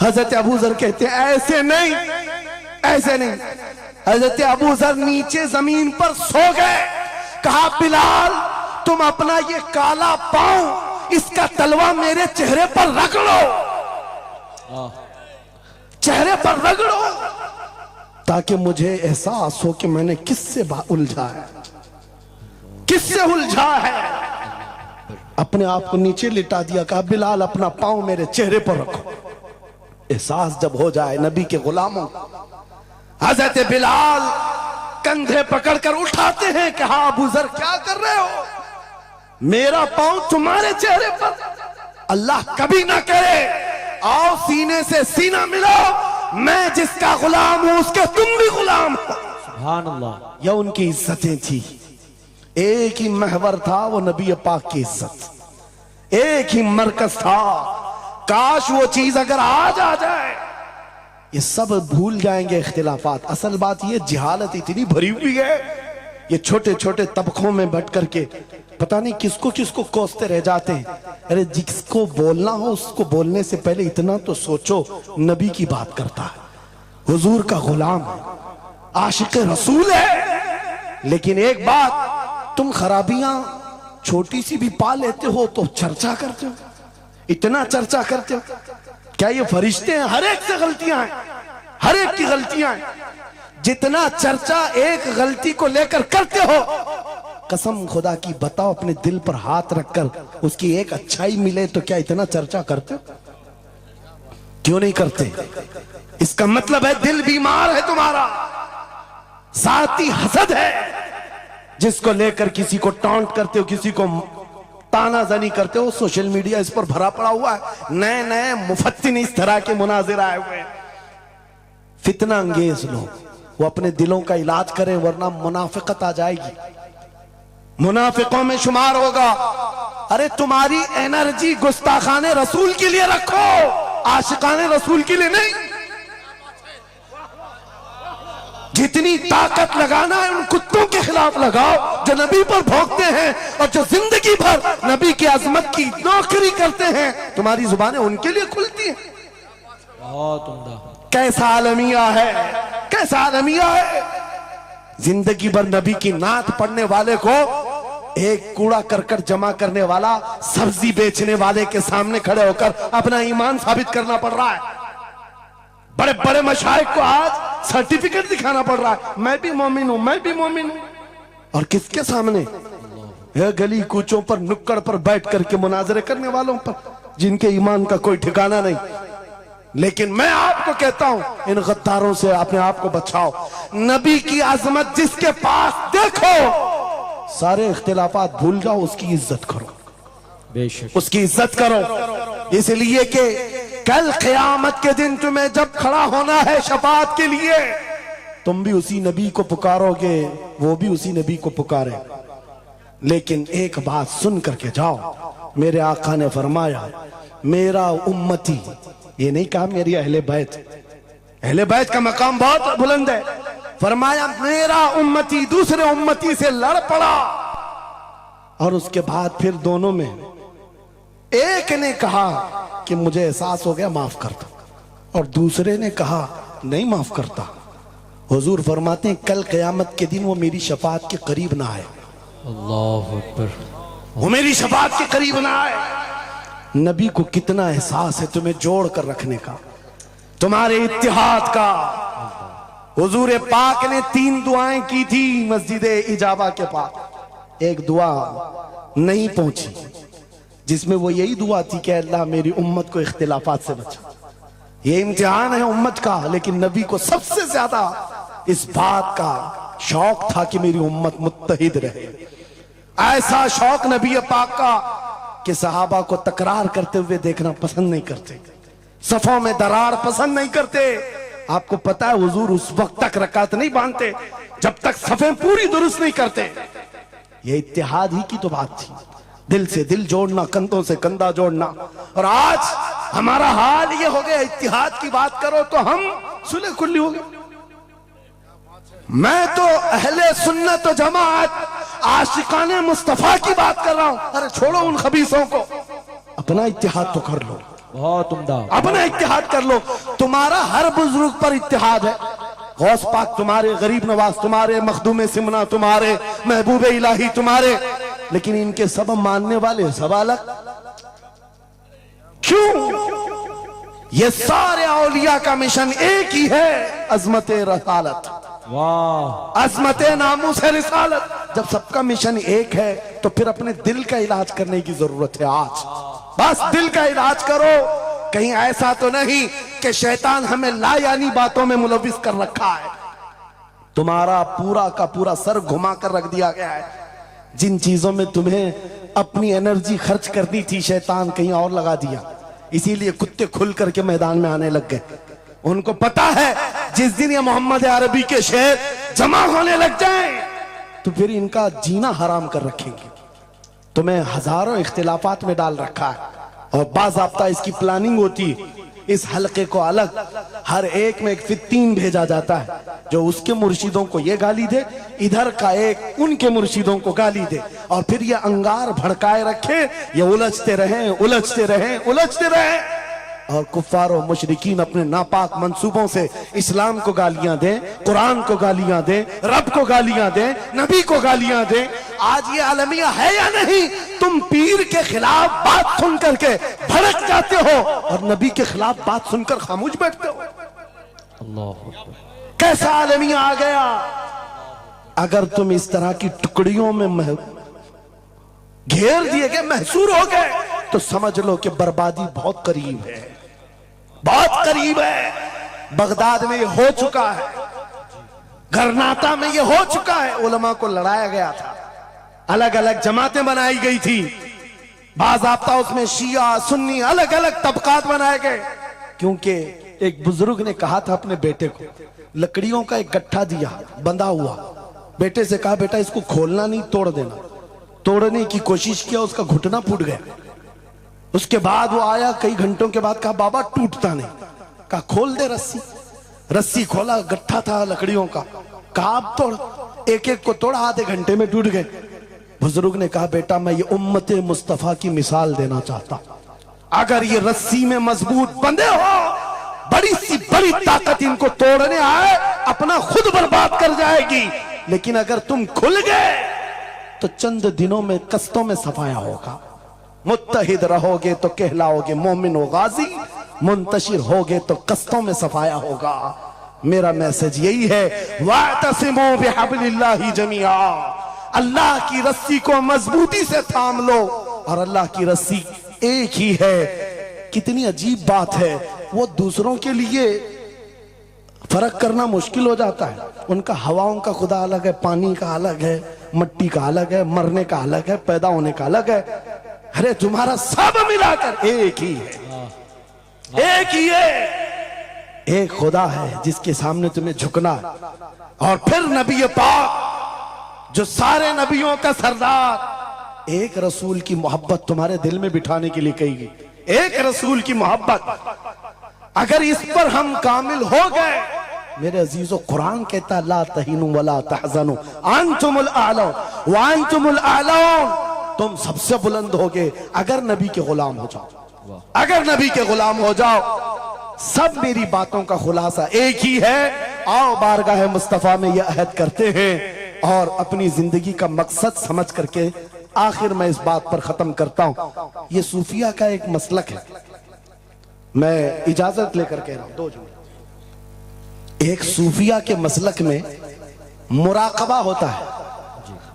हजरत अबू जर कहते ऐसे नहीं, ऐसे नहीं। हजरत अबू जर नीचे जमीन पर सो गए। कहा बिलाल, तुम अपना ये काला पांव, इसका तलवा मेरे चेहरे पर रगड़ो, चेहरे पर रगड़ो, ताकि मुझे एहसास हो कि मैंने किससे उलझा है, किससे उलझा है। अपने आप को नीचे लिटा दिया। कहा बिलाल, अपना पांव मेरे चेहरे पर रखो, एहसास जब हो जाए नबी के गुलामों। हजरत बिलाल कंधे पकड़कर उठाते हैं। कहा अबू जर क्या कर रहे हो? मेरा पांव तुम्हारे चेहरे पर, अल्लाह कभी ना करे। आओ सीने से सीना मिलाओ, मैं जिसका गुलाम हूं उसके तुम भी गुलाम हो। सुभान अल्लाह। यह उनकी इज्जतें थी। एक ही महवर था वो नबी पाक की इज्जत, एक ही मरकज था। काश वो चीज अगर आज आ जाए, ये सब भूल जाएंगे इख्तिलाफात। असल बात ये, जिहालत इतनी भरी हुई है, ये छोटे छोटे तबकों में बैठ करके पता नहीं किसको किसको कोसते रह जाते हैं। अरे जिसको बोलना हो उसको बोलने से पहले इतना तो सोचो, नबी की बात करता है, हुजूर का गुलाम है, आशिक रसूल है। लेकिन एक बात, तुम खराबियां छोटी सी भी पा लेते हो तो चर्चा करते हो, इतना चर्चा करते हो। क्या ये फरिश्ते हैं? हर एक से गलतियां हैं, हर एक की गलतियां हैं। जितना चर्चा एक गलती को लेकर करते हो, कसम खुदा की बताओ, अपने दिल पर हाथ रखकर उसकी एक अच्छाई मिले तो क्या इतना चर्चा करते हो? क्यों नहीं करते? इसका मतलब है दिल बीमार है तुम्हारा, जाती हसद है, जिसको लेकर किसी को टॉन्ट करते हो, किसी को तानाजनी करते हो। सोशल मीडिया इस पर भरा पड़ा हुआ है, नए नए मुफत्तिन इस तरह के मुनाजिर आए हुए हैं। फितना अंगेज लोग, वो अपने दिलों का इलाज करें, वरना मुनाफिकत आ जाएगी, मुनाफिकों में शुमार होगा। अरे तुम्हारी एनर्जी गुस्ताखाने रसूल के लिए रखो, आशिकाने रसूल के लिए नहीं। जितनी ताकत लगाना है उन कुत्तों के खिलाफ लगाओ जो नबी पर भौंकते हैं और जो जिंदगी भर नबी की अजमत की नौकरी करते हैं। तुम्हारी जुबानें उनके लिए खुलती हैं। बहुत उम्दा। कैसा आलमिया है, कैसा आलमिया है। जिंदगी भर नबी की नात पढ़ने वाले को एक कूड़ा करकट जमा करने वाला सब्जी बेचने वाले के सामने खड़े होकर अपना ईमान साबित करना पड़ रहा है। बड़े बड़े मशाइख को आज सर्टिफिकेट दिखाना पड़ रहा है, मैं भी मोमिन हूं, मैं भी मोमिन हूं। और किसके सामने? यह गली कूचों पर, नुक्कड़ पर बैठ करके मुनाजरे करने वालों पर, जिनके ईमान का कोई ठिकाना नहीं। लेकिन मैं आपको कहता हूं, इन गद्दारों से अपने आप को बचाओ। नबी की आजमत जिसके पास देखो, सारे इख्तिलाफात भूल जाओ, उसकी इज्जत करो, बेशक उसकी इज्जत करो। इसलिए कि कल क़यामत के दिन तुम्हें जब खड़ा होना है शफाअत के लिए, तुम भी उसी नबी को पुकारोगे, वो भी उसी नबी को पुकारे। लेकिन एक बात सुन करके जाओ, मेरे आका ने फरमाया मेरा उम्मती, ये नहीं कहा मेरी अहले बैत, अहले बैत का मकाम बहुत बुलंद है। फरमाया मेरा उम्मती दूसरे उम्मती से लड़ पड़ा, और उसके बाद फिर दोनों में एक ने कहा कि मुझे एहसास हो गया, माफ कर दो, और दूसरे ने कहा नहीं माफ करता। हुजूर फरमाते हैं कल क़यामत के दिन वो मेरी शफाअत के करीब ना आए, अल्लाहु अकबर, वो मेरी शफाअत के करीब ना आए। नबी को कितना एहसास है तुम्हें जोड़ कर रखने का, तुम्हारे इत्तिहाद का। हुजूर पाक ने 3 दुआएं की थी मस्जिद इजाबा के पास, एक दुआ नहीं पहुंची, जिसमें वो यही दुआ थी कि अल्लाह मेरी उम्मत को इख्तिलाफात से बचा। ये इम्तिहान है उम्मत का, लेकिन नबी को सबसे ज्यादा इस बात का शौक था कि मेरी उम्मत मुत्तहिद रहे। ऐसा शौक नबी पाक का कि सहाबा को तकरार करते हुए देखना पसंद नहीं करते, सफों में दरार पसंद नहीं करते। आपको पता है हुजूर उस वक्त तक रकात नहीं बांधते जब तक सफें पूरी दुरुस्त नहीं करते। ये इत्तिहाद ही की तो बात थी, दिल से दिल जोड़ना, कंधों से कंधा जोड़ना। और आज हमारा हाल ये हो गया, इत्तिहाद की बात करो तो हम सुलह खुली हो गए। मैं तो अहले सुन्नत व जमात आशिकाने मुस्तफा की बात कर रहा हूं। अरे छोड़ो उन खबीसों को, अपना इत्तिहाद तो कर लो, बहुत उम्दा, अपना इत्तिहाद कर लो। तुम्हारा हर बुजुर्ग पर इत्तिहाद है, गौस पाक तुम्हारे, गरीब नवाज तुम्हारे, मखदूम सिमना तुम्हारे, महबूब इलाही तुम्हारे, लेकिन इनके सब मानने वाले सब अलग। क्यों? ये सारे औलिया का मिशन एक ही है, अजमत रसालत, वाह, अजमत नामूस रिसालत। जब सबका मिशन एक है तो फिर अपने दिल का इलाज करने की जरूरत है। आज बस दिल का इलाज करो। कहीं ऐसा तो नहीं कि शैतान हमें लायानी बातों में मुलविस कर रखा है, तुम्हारा पूरा का पूरा सर घुमा कर रख दिया गया है। जिन चीजों में तुम्हें अपनी एनर्जी खर्च करनी थी, शैतान कहीं और लगा दिया। इसीलिए कुत्ते खुल करके मैदान में आने लग गए। उनको पता है जिस दिन ये मोहम्मद अरबी के शेर जमा होने लग जाएं तो फिर इनका जीना हराम कर रखेंगे। तुम्हें हजारों इख्तिलाफात में डाल रखा है, और बाज़ाब्ता इसकी प्लानिंग होती। इस हलके को अलग हर एक में एक फित्तीन भेजा जाता है, जो उसके मुर्शिदों को ये गाली दे, इधर का एक उनके मुर्शिदों को गाली दे, और फिर ये अंगार भड़काए रखे, ये उलझते रहें, उलझते रहें, उलझते रहें। और कुफ्फार और मुशरिकीन अपने नापाक मंसूबों से इस्लाम को गालियां दें, कुरान को गालियां दें, रब को गालियां दें, नबी को गालियां दें। आज ये आलमिया है या नहीं? तुम पीर के खिलाफ बात सुन करके भड़क जाते हो और नबी के खिलाफ बात सुनकर खामोश बैठते हो। अल्लाह, कैसा आलमिया आ गया? अगर तुम इस तरह की टुकड़ियों में घेर दिए गए, महसूर हो गए, तो समझ लो कि बर्बादी बहुत करीब है, बहुत करीब है। बगदाद में ये हो चुका है, गरनाता में ये हो चुका है। उलमा को लड़ाया गया था, अलग अलग जमातें बनाई गई थी, बाज़ाब्ता उसमें शिया सुन्नी अलग अलग तबकात बनाए गए। क्योंकि एक बुजुर्ग ने कहा था अपने बेटे को, लकड़ियों का एक गट्ठा दिया बंधा हुआ, बेटे से कहा बेटा इसको खोलना नहीं, तोड़ देना। तोड़ने की कोशिश किया, उसका घुटना फूट गया। उसके बाद वो आया कई घंटों के बाद, कहा बाबा टूटता नहीं। कहा खोल दे रस्सी। रस्सी खोला, गट्ठा था लकड़ियों का। कहा अब तोड़। एक एक को तोड़ा, आधे घंटे में टूट गए। बुजुर्ग ने कहा बेटा मैं ये उम्मत मुस्तफा की मिसाल देना चाहता, अगर ये रस्सी में मजबूत बंधे हो, बड़ी सी बड़ी ताकत इनको तोड़ने आए अपना खुद बर्बाद कर जाएगी। लेकिन अगर तुम खुल गए तो चंद दिनों में कस्तों में सफाया होगा। मुत्तहिद रहोगे तो कहलाओगे मोमिन व गाजी, मुंतशिर होगे तो कस्तों में सफाया होगा। मेरा मैसेज यही है, वातसिमू बिहब्लिल्लाहि जमीआ, अल्लाह की रस्सी को मजबूती से थाम लो, और अल्लाह की रस्सी एक ही है। कितनी अजीब बात है, वो दूसरों के लिए फर्क करना मुश्किल हो जाता है। उनका हवाओं का खुदा अलग है, पानी का अलग है, मट्टी का अलग है, मरने का अलग है, पैदा होने का अलग है। अरे तुम्हारा सब मिलाकर एक ही है, एक ही है। एक खुदा है जिसके सामने तुम्हें झुकना है। और फिर नबी पाक जो सारे नबियों का सरदार, एक रसूल की मोहब्बत तुम्हारे दिल में बिठाने के लिए कही, एक रसूल की मोहब्बत। अगर इस पर हम कामिल हो गए, मेरे अजीजों, कुरान कहता ला तहीनु वला तहज़नु अंतुमुल आलौन व अंतुमुल आलौन, तुम सबसे बुलंद होगे अगर नबी के गुलाम हो जाओ, अगर नबी के गुलाम हो जाओ। सब मेरी बातों का खुलासा एक ही है। आओ बारगाह मुस्तफा में यह अहद करते हैं और अपनी जिंदगी का मकसद समझ करके आखिर में इस बात पर खत्म करता हूं। यह सूफिया का एक मसलक है, मैं इजाजत लेकर कह रहा हूं, 2 मिनट। एक सूफिया के मसलक में मुराकबा होता है।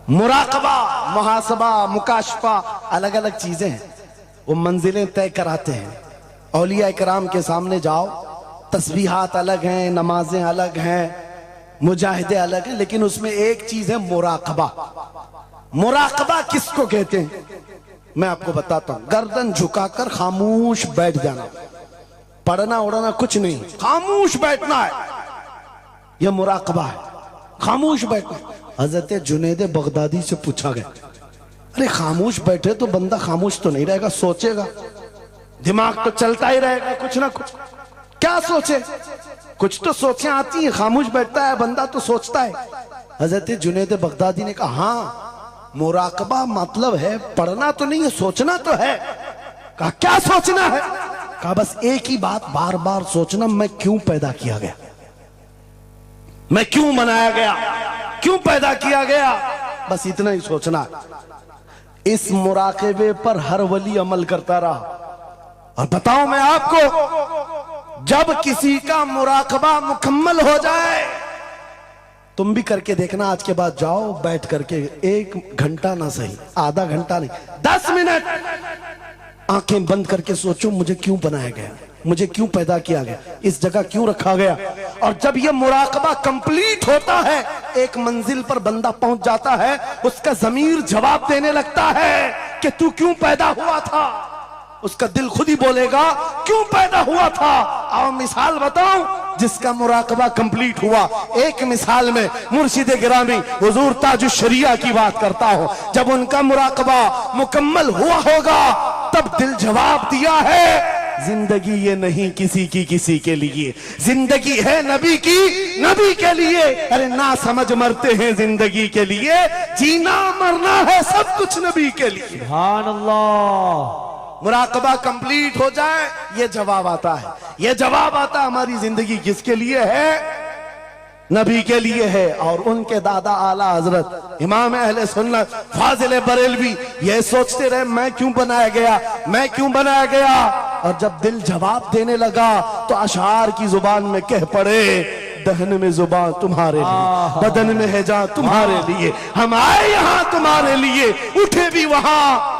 मुराकबा, मुहासबा, मुकाशफा, अलग अलग चीजें हैं। वो मंजिलें तय कराते हैं। औलिया इकराम के सामने जाओ, तस्बीहात अलग हैं, नमाजें अलग हैं, मुजाहिदे अलग हैं, लेकिन उसमें एक चीज है मुराकबा। मुराकबा किसको कहते हैं मैं आपको बताता हूं। गर्दन झुकाकर खामोश बैठ जाना, पढ़ना उड़ना कुछ नहीं, खामोश बैठना है, यह मुराकबा है, खामोश बैठना। हजरत जुनैद बगदादी से पूछा गया, अरे खामोश बैठे तो बंदा खामोश तो नहीं रहेगा, सोचेगा, दिमाग तो चलता ही रहेगा कुछ ना कुछ। क्या सोचे, कुछ तो सोचें आती है, खामोश बैठता है बंदा तो सोचता है। हजरत जुनैद बगदादी ने कहा, हाँ मुराकबा मतलब है पढ़ना तो नहीं है, सोचना तो है। कहा क्या सोचना है? कहा बस एक ही बात बार बार सोचना, मैं क्यों पैदा किया गया, मैं क्यों बनाया गया, क्यों पैदा किया गया, बस इतना ही सोचना। इस मुराकबे पर हर वली अमल करता रहा। और बताऊं मैं आपको, जब किसी का मुराकबा मुकम्मल हो जाए, तुम भी करके देखना, आज के बाद जाओ बैठ करके 1 घंटा ना सही, आधा घंटा नहीं, 10 मिनट आंखें बंद करके सोचो, मुझे क्यों बनाया गया, मुझे क्यों पैदा किया गया, इस जगह क्यों रखा गया। और जब यह मुराकबा कंप्लीट होता है, एक मंजिल पर बंदा पहुंच जाता है, उसका ज़मीर जवाब देने लगता है कि तू क्यों पैदा हुआ था। उसका दिल खुद ही बोलेगा क्यों पैदा हुआ था। आओ मिसाल बताऊं जिसका मुराकबा कंप्लीट हुआ। एक मिसाल में मुर्शिद गिरामी हुजूर ताजुश शरिया की बात करता हूं। जब उनका मुराकबा मुकम्मल हुआ होगा, तब दिल जवाब दिया है, जिंदगी ये नहीं किसी की किसी के लिए, जिंदगी है नबी की नबी के लिए। अरे ना समझ मरते हैं जिंदगी के लिए, जीना मरना है सब कुछ नबी के लिए। सुभान अल्लाह। मुराकबा कंप्लीट हो जाए, ये जवाब आता है, ये जवाब आता है हमारी जिंदगी किसके लिए है, नबी के लिए है। और उनके दादा आला हजरत इमाम अहले सुन्नत फाजिल बरेलवी ये सोचते रहे, मैं क्यों बनाया गया, मैं क्यों बनाया गया। और जब दिल जवाब देने लगा तो अशार की जुबान में कह पड़े, दहन में जुबान तुम्हारे लिए, बदन में है जान तुम्हारे लिए, हम आए यहाँ तुम्हारे लिए, उठे भी वहां।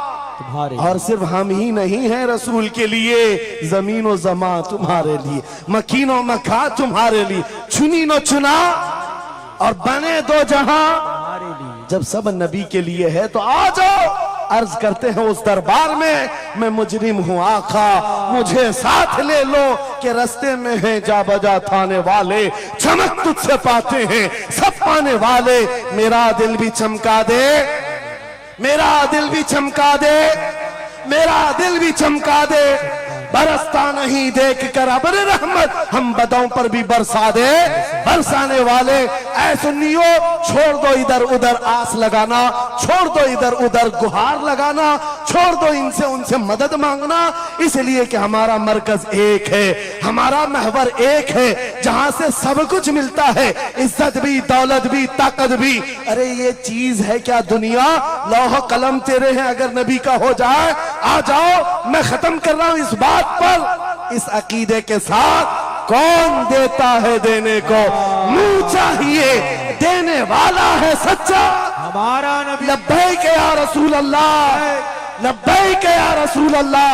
और सिर्फ हम ही नहीं हैं रसूल के लिए, जमीन और जमा तुम्हारे लिए, मकीन और मका तुम्हारे लिए, चुनी न चुना और बने दो जहां। जब सब नबी के लिए है तो आ जाओ, अर्ज करते हैं उस दरबार में, मैं मुजरिम हूं आका मुझे साथ ले लो, कि रस्ते में है जा बजा थाने वाले, चमक तुझसे पाते हैं सब पाने वाले। मेरा दिल भी चमका दे, मेरा दिल भी चमका दे, मेरा दिल भी चमका दे, बरसता नहीं देख कर अब्र रहमत, हम बदों पर भी बरसा दे बरसाने वाले। ऐ सुन्नियो, छोड़ दो इधर उधर आस लगाना, छोड़ दो इधर उधर गुहार लगाना, छोड़ दो इनसे उनसे मदद मांगना, इसलिए कि हमारा मरकज एक है, हमारा महवर एक है, जहां से सब कुछ मिलता है, इज्जत भी, दौलत भी, ताकत भी। अरे ये चीज है क्या दुनिया, लौह कलम तेरे हैं, अगर नबी का हो जाए आ जाओ। मैं खत्म कर रहा हूं इस बात पर, इस अकीदे के साथ कौन देता है देने को, मुंह चाहिए देने वाला है सच्चा। हमारा नबी लब्बैक या रसूल अल्लाह, लब्बैक या रसूल अल्लाह।